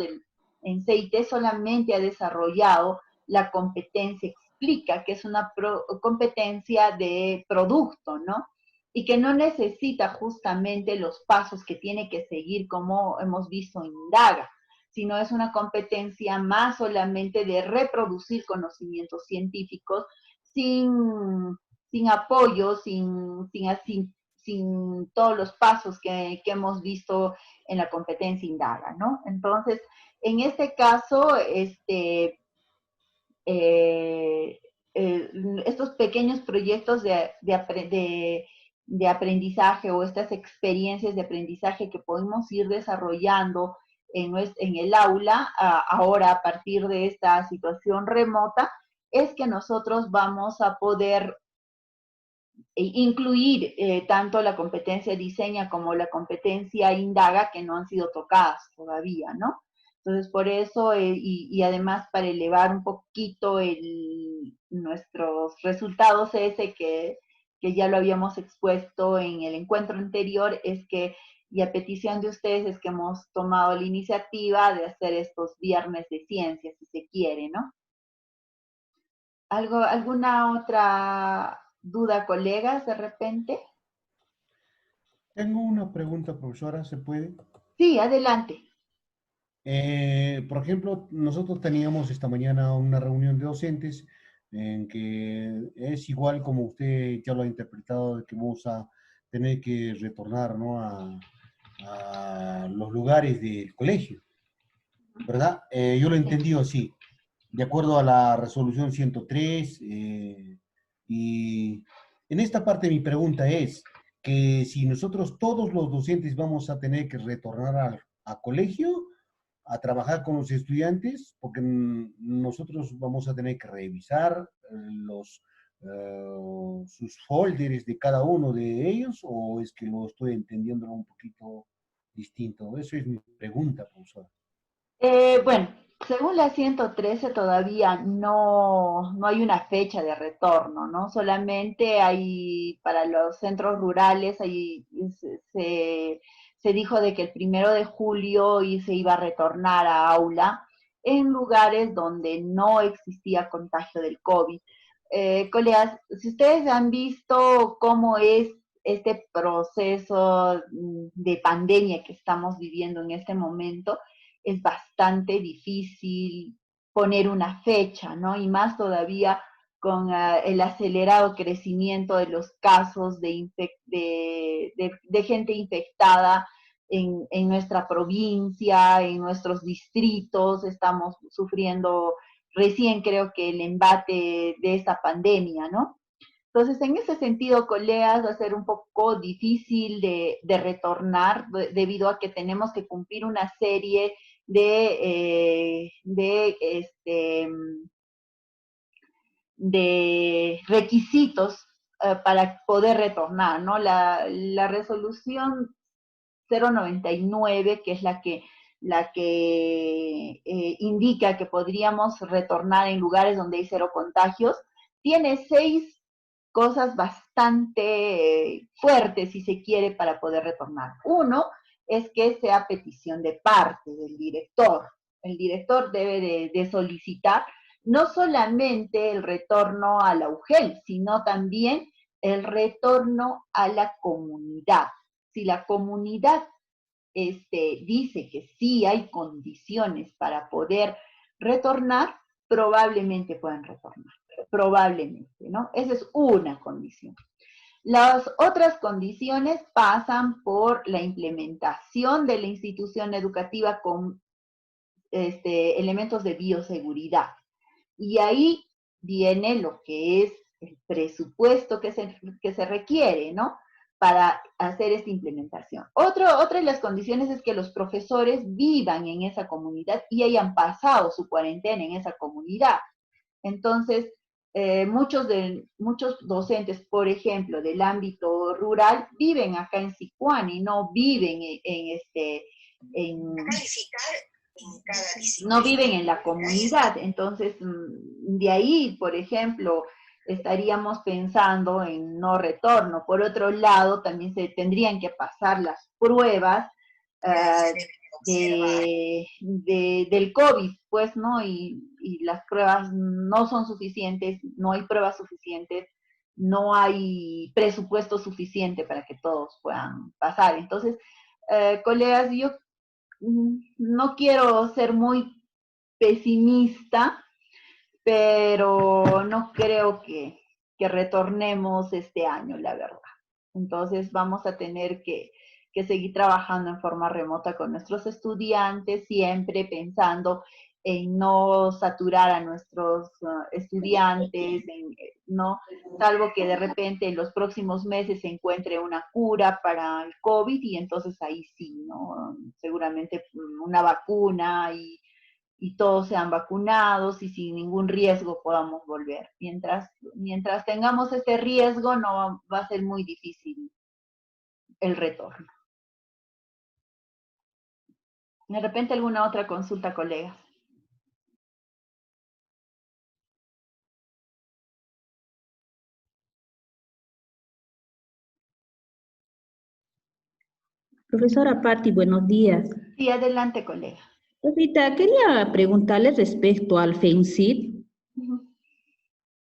en CIT solamente ha desarrollado la competencia explica, que es una competencia de producto, ¿no? Y que no necesita justamente los pasos que tiene que seguir, como hemos visto en Indaga, sino es una competencia más solamente de reproducir conocimientos científicos sin apoyo, sin todos los pasos que hemos visto en la competencia Indaga, ¿no? Entonces, en este caso, estos pequeños proyectos de aprendizaje o estas experiencias de aprendizaje que podemos ir desarrollando en el aula, ahora a partir de esta situación remota, es que nosotros vamos a poder incluir tanto la competencia diseña como la competencia indaga, que no han sido tocadas todavía, ¿no? Entonces, por eso, y además para elevar un poquito nuestros resultados ese que ya lo habíamos expuesto en el encuentro anterior, es que, y a petición de ustedes, es que hemos tomado la iniciativa de hacer estos viernes de ciencias, si se quiere, ¿no? ¿Alguna otra duda, colegas, de repente? Tengo una pregunta, profesora, ¿se puede? Sí, adelante. Por ejemplo, nosotros teníamos esta mañana una reunión de docentes en que es igual como usted ya lo ha interpretado, de que vamos a tener que retornar, ¿no?, a los lugares del colegio, ¿verdad? Yo lo he entendido así, de acuerdo a la resolución 103, y en esta parte mi pregunta es que si nosotros todos los docentes vamos a tener que retornar a colegio, a trabajar con los estudiantes, porque nosotros vamos a tener que revisar sus folders de cada uno de ellos, o es que lo estoy entendiendo un poquito distinto. Eso es mi pregunta, profesor. Bueno, según la 113 todavía no hay una fecha de retorno, ¿no? Solamente hay para los centros rurales, se dijo de que el 1 de julio se iba a retornar a aula en lugares donde no existía contagio del COVID. colegas, si ustedes han visto cómo es este proceso de pandemia que estamos viviendo en este momento, es bastante difícil poner una fecha, ¿no? Y más todavía con el acelerado crecimiento de los casos de gente infectada en nuestra provincia, en nuestros distritos, estamos sufriendo recién creo que el embate de esta pandemia, ¿no? Entonces, en ese sentido, colegas, va a ser un poco difícil de retornar debido a que tenemos que cumplir una serie de requisitos para poder retornar, ¿no? La resolución 099, que es la que indica que podríamos retornar en lugares donde hay cero contagios, tiene 6 cosas bastante fuertes, si se quiere, para poder retornar. Uno es que sea petición de parte del director. El director debe de solicitar no solamente el retorno a la UGEL, sino también el retorno a la comunidad. Si la comunidad dice que sí hay condiciones para poder retornar, probablemente puedan retornar, probablemente, ¿no? Esa es una condición. Las otras condiciones pasan por la implementación de la institución educativa con elementos de bioseguridad. Y ahí viene lo que es el presupuesto que se requiere, ¿no? Para hacer esta implementación. Otra de las condiciones es que los profesores vivan en esa comunidad y hayan pasado su cuarentena en esa comunidad. Entonces, muchos docentes, por ejemplo, del ámbito rural, viven acá en Sicuán y no viven no viven en la comunidad. Entonces, de ahí, por ejemplo, estaríamos pensando en no retorno. Por otro lado, también se tendrían que pasar las pruebas del COVID, pues, ¿no? Y las pruebas no son suficientes, no hay pruebas suficientes, no hay presupuesto suficiente para que todos puedan pasar. Entonces, colegas, yo no quiero ser muy pesimista, pero no creo que retornemos este año, la verdad. Entonces vamos a tener que seguir trabajando en forma remota con nuestros estudiantes, siempre pensando en no saturar a nuestros estudiantes, no, salvo que de repente en los próximos meses se encuentre una cura para el COVID y entonces ahí sí, ¿no? Seguramente una vacuna y todos sean vacunados y sin ningún riesgo podamos volver. Mientras tengamos ese riesgo, no va a ser muy difícil el retorno. De repente alguna otra consulta, colegas. Profesora Patti, buenos días. Sí, adelante, colega. Rosita, quería preguntarle respecto al FENSID.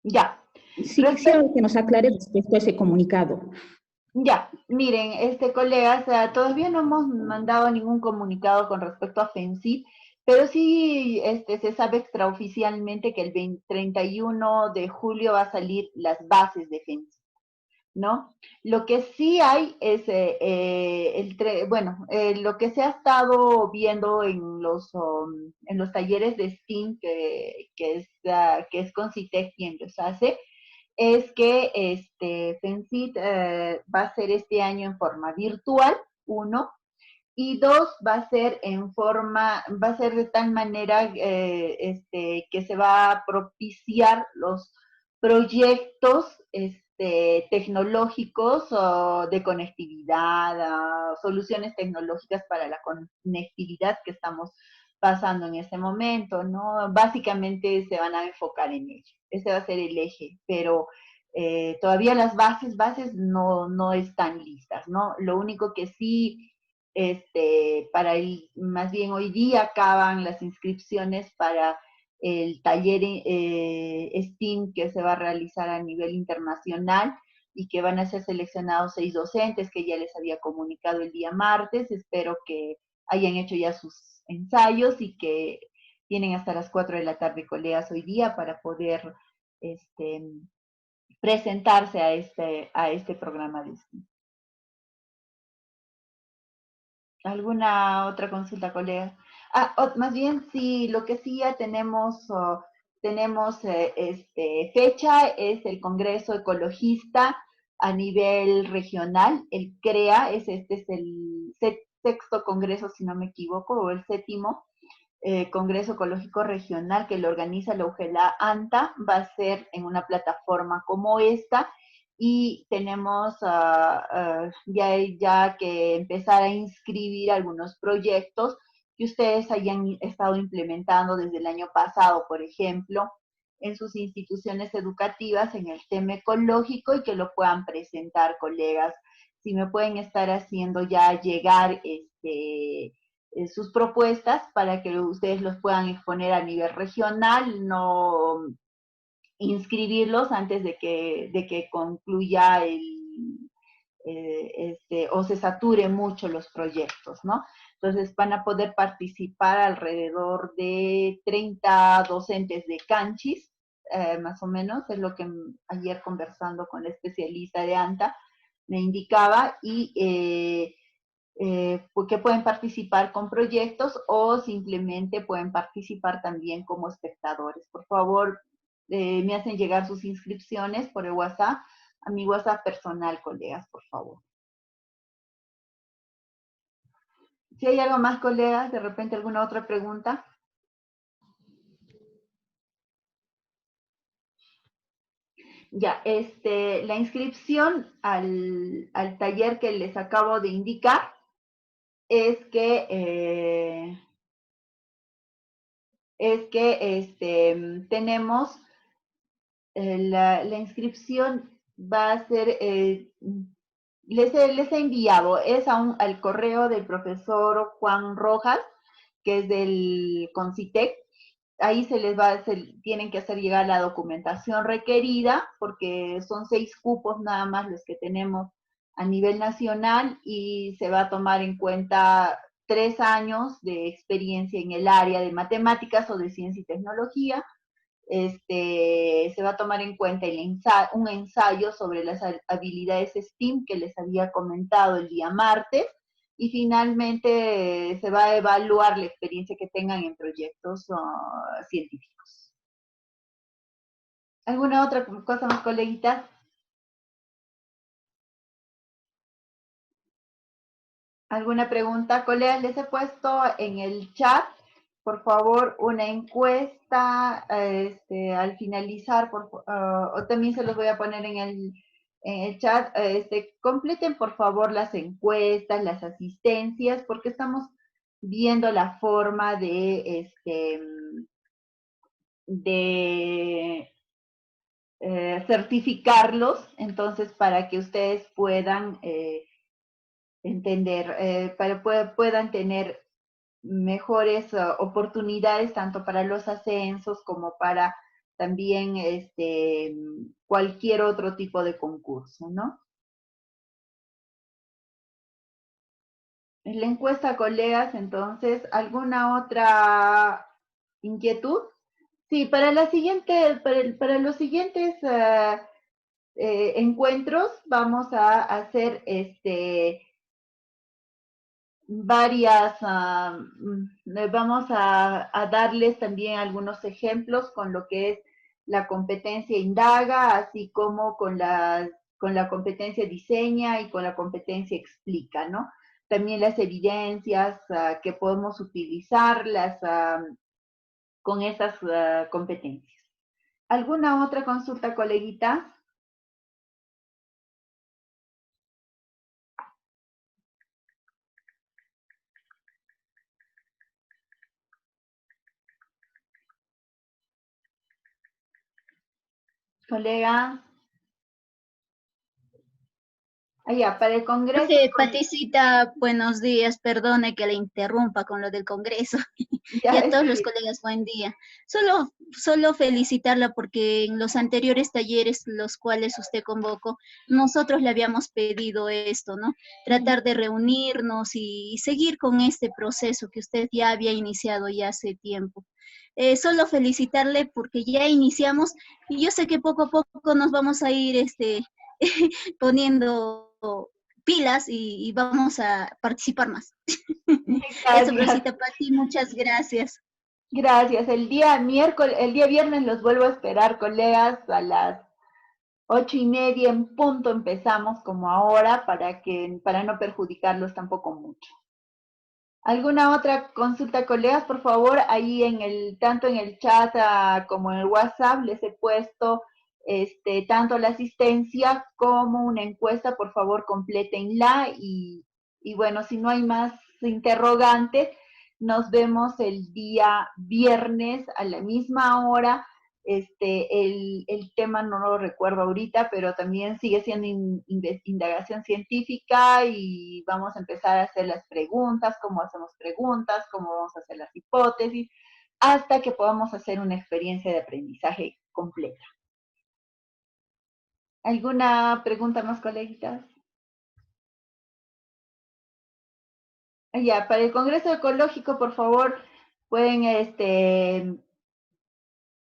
Ya. Sí, quisiera que nos aclare respecto a ese comunicado. Ya, miren, colegas, todavía no hemos mandado ningún comunicado con respecto a FENSID, pero sí se sabe extraoficialmente que el 31 de julio va a salir las bases de FENSID, ¿no? Lo que sí hay es, lo que se ha estado viendo en los talleres de STEAM, que es Concitec quien los hace, es que FENSID va a ser este año en forma virtual, uno, y dos, va a ser de tal manera que se va a propiciar los proyectos tecnológicos o de conectividad, soluciones tecnológicas para la conectividad que estamos pasando en este momento, ¿no? Básicamente se van a enfocar en ello. Ese va a ser el eje, pero todavía las bases no están listas, ¿no? Lo único que sí más bien hoy día acaban las inscripciones para el taller STEAM que se va a realizar a nivel internacional y que van a ser seleccionados 6 docentes que ya les había comunicado el día martes. Espero que hayan hecho ya sus ensayos y que tienen hasta las 4 de la tarde, colegas, hoy día para poder presentarse a este programa de STEAM. ¿Alguna otra consulta, colega? Más bien, sí, lo que sí ya tenemos, fecha, es el Congreso Ecologista a nivel regional, el CREA, este es el sexto congreso, si no me equivoco, o el séptimo Congreso Ecológico Regional que lo organiza la UGELA ANTA, va a ser en una plataforma como esta, y tenemos ya que empezar a inscribir algunos proyectos que ustedes hayan estado implementando desde el año pasado, por ejemplo, en sus instituciones educativas en el tema ecológico y que lo puedan presentar, colegas. Si me pueden estar haciendo ya llegar sus propuestas para que ustedes los puedan exponer a nivel regional, no inscribirlos antes de que concluya o se sature mucho los proyectos, ¿no? Entonces van a poder participar alrededor de 30 docentes de Canchis, más o menos, es lo que ayer conversando con la especialista de ANTA me indicaba, y que pueden participar con proyectos o simplemente pueden participar también como espectadores. Por favor, me hacen llegar sus inscripciones por el WhatsApp, a mi WhatsApp personal, colegas, por favor. Si hay algo más, colegas, de repente alguna otra pregunta. Ya, la inscripción al taller que les acabo de indicar es que tenemos la inscripción va a ser, les he enviado, es al correo del profesor Juan Rojas, que es del CONCITEC. Ahí tienen que hacer llegar la documentación requerida, porque son 6 cupos nada más los que tenemos a nivel nacional, y se va a tomar en cuenta 3 años de experiencia en el área de matemáticas o de ciencia y tecnología. Se va a tomar en cuenta un ensayo sobre las habilidades STEAM que les había comentado el día martes, y finalmente se va a evaluar la experiencia que tengan en proyectos científicos. ¿Alguna otra cosa más, coleguitas? ¿Alguna pregunta? Colegas, les he puesto en el chat, por favor, una encuesta al finalizar, o también se los voy a poner en el chat. Completen, por favor, las encuestas, las asistencias, porque estamos viendo la forma de certificarlos, entonces, para que ustedes puedan entender, para que puedan tener mejores oportunidades tanto para los ascensos como para también cualquier otro tipo de concurso, ¿no? En la encuesta, colegas, entonces, ¿alguna otra inquietud? Sí, para los siguientes encuentros vamos a hacer vamos a darles también algunos ejemplos con lo que es la competencia indaga, así como con la competencia diseña y con la competencia explica, ¿no? También las evidencias que podemos utilizarlas con esas competencias. ¿Alguna otra consulta, coleguita? Colega, Allá, para el Congreso. Paticita, buenos días, perdone que le interrumpa con lo del Congreso. Ya, Y a todos los sí. colegas, buen día. Solo felicitarla porque en los anteriores talleres, los cuales usted convocó, nosotros le habíamos pedido esto, ¿no? Tratar de reunirnos y seguir con este proceso que usted ya había iniciado ya hace tiempo. Solo felicitarle porque ya iniciamos y yo sé que poco a poco nos vamos a ir poniendo pilas y vamos a participar más. Eso, Gracias. Rosita Pati, muchas gracias. Gracias. El día viernes los vuelvo a esperar, colegas, a las 8:30 en punto empezamos como ahora para no perjudicarlos tampoco mucho. ¿Alguna otra consulta, colegas? Por favor, ahí tanto en el chat como en el WhatsApp les he puesto tanto la asistencia como una encuesta. Por favor, complétenla y bueno, si no hay más interrogantes, nos vemos el día viernes a la misma hora. El tema no lo recuerdo ahorita, pero también sigue siendo indagación científica y vamos a empezar a hacer las preguntas, cómo hacemos preguntas, cómo vamos a hacer las hipótesis, hasta que podamos hacer una experiencia de aprendizaje completa. ¿Alguna pregunta más, colegitas? Ya, para el Congreso Ecológico, por favor, pueden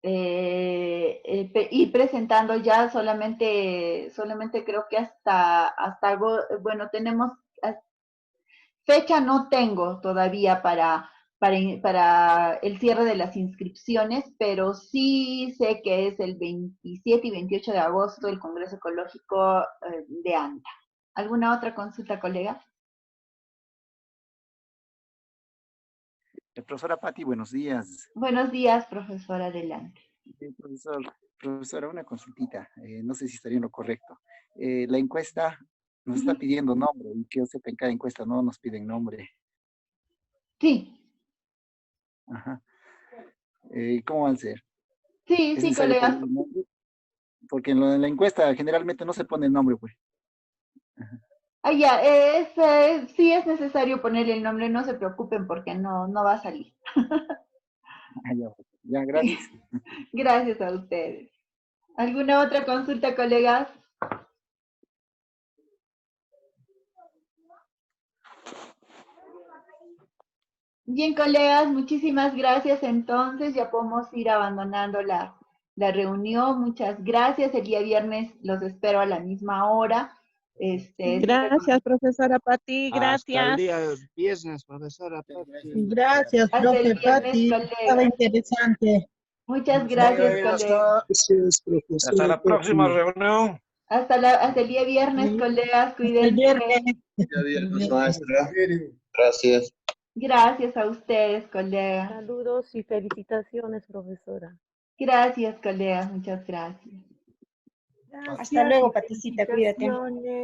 ir presentando ya solamente creo que bueno, tenemos, fecha no tengo todavía para el cierre de las inscripciones, pero sí sé que es el 27 y 28 de agosto el Congreso Ecológico de ANTA. ¿Alguna otra consulta, colega? Profesora Patti, buenos días. Buenos días, profesora, adelante. Profesora, una consultita, no sé si estaría en lo correcto. La encuesta nos está pidiendo nombre, y que yo sepa, en cada encuesta no nos piden nombre. Sí. Ajá. ¿Cómo van a ser? Sí, sí, colega. Porque en la encuesta generalmente no se pone el nombre, pues. Ajá. Ya, sí es necesario ponerle el nombre, no se preocupen porque no va a salir. Ya, gracias. Gracias a ustedes. ¿Alguna otra consulta, colegas? Bien, colegas, muchísimas gracias. Entonces ya podemos ir abandonando la reunión. Muchas gracias. El día viernes los espero a la misma hora. Gracias, profesora Patti, gracias. Hasta el día viernes, profesora Patti. Gracias, Hasta el profe viernes, Patti. colegas. Estaba interesante. Muchas gracias, colegas. Gracias, profesora. Hasta la próxima reunión. Hasta el día viernes, colegas. Cuídense. Hasta el viernes. Maestra. Gracias. Gracias a ustedes, colegas. Saludos y felicitaciones, profesora. Gracias, colegas. Muchas gracias. Gracias, Hasta luego, Paticita, cuídate.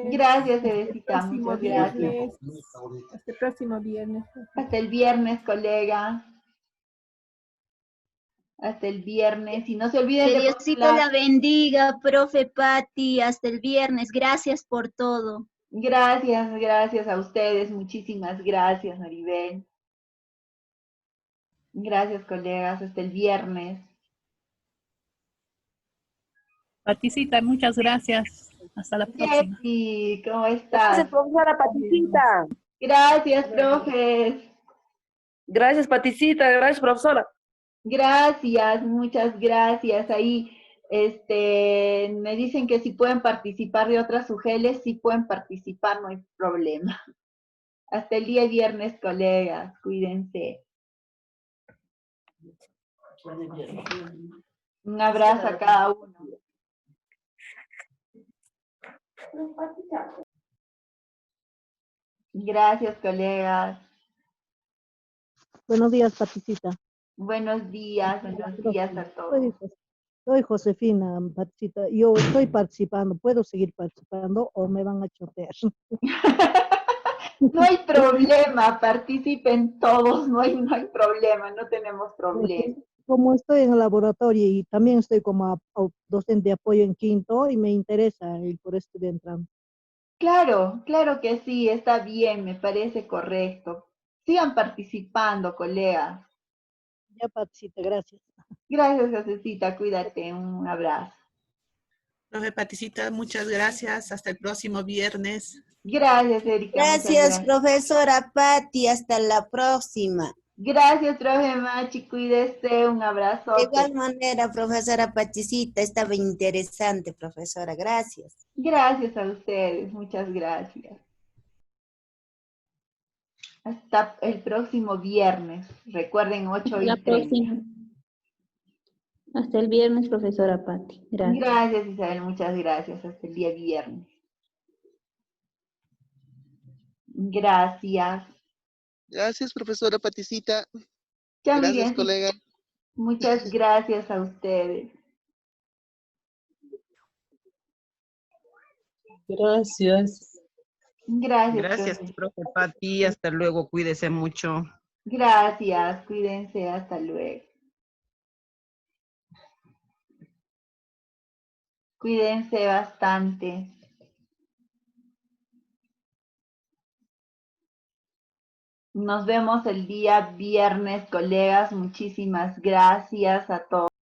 Gracias, Hasta el Teresita. próximo Muchas gracias. viernes. Hasta el próximo viernes. Hasta el viernes, colega. Hasta el viernes. Y no se olviden Que de Diosito postular. la bendiga, profe Patti, hasta el viernes. Gracias por todo. Gracias a ustedes. Muchísimas gracias, Maribel. Gracias, colegas. Hasta el viernes. Paticita, muchas gracias. Hasta la próxima. Jessy, ¿cómo estás? Gracias, profesora Paticita. Gracias, profes. Gracias, Paticita. Gracias, profesora. Gracias, muchas gracias. Ahí me dicen que si pueden participar de otras UGELs, sí pueden participar, no hay problema. Hasta el día viernes, colegas. Cuídense. Un abrazo a cada uno. Gracias, colegas. Buenos días, Paticita. Buenos días a todos. Soy Josefina, Paticita. Yo estoy participando. ¿Puedo seguir participando o me van a chotear? No hay problema, participen todos, no hay problema, no tenemos problema. Como estoy en el laboratorio y también estoy como docente de apoyo en quinto y me interesa y por eso estoy entrando. Claro, claro que sí, está bien, me parece correcto. Sigan participando, colegas. Ya, Patsita, gracias. Gracias, Josecita, cuídate, un abrazo. Profe Paticita, muchas gracias. Hasta el próximo viernes. Gracias, Erika, muchas Gracias, gracias. profesora Patti. Hasta la próxima. Gracias, profe Machi, cuídese, un abrazo. De igual manera, profesora Paticita, estaba interesante, profesora. Gracias. Gracias a ustedes, muchas gracias. Hasta el próximo viernes. Recuerden, 8:30. próxima. Hasta el viernes, profesora Patti. Gracias. Gracias, Isabel, muchas gracias. Hasta el día viernes. Gracias. Gracias, profesora Paticita. Ya, Gracias, Miguel. colega. Muchas gracias a ustedes. Gracias. Gracias, Gracias, profe. profe Pati. Hasta luego. Cuídese mucho. Gracias, cuídense, hasta luego. Cuídense bastante. Nos vemos el día viernes, colegas. Muchísimas gracias a todos.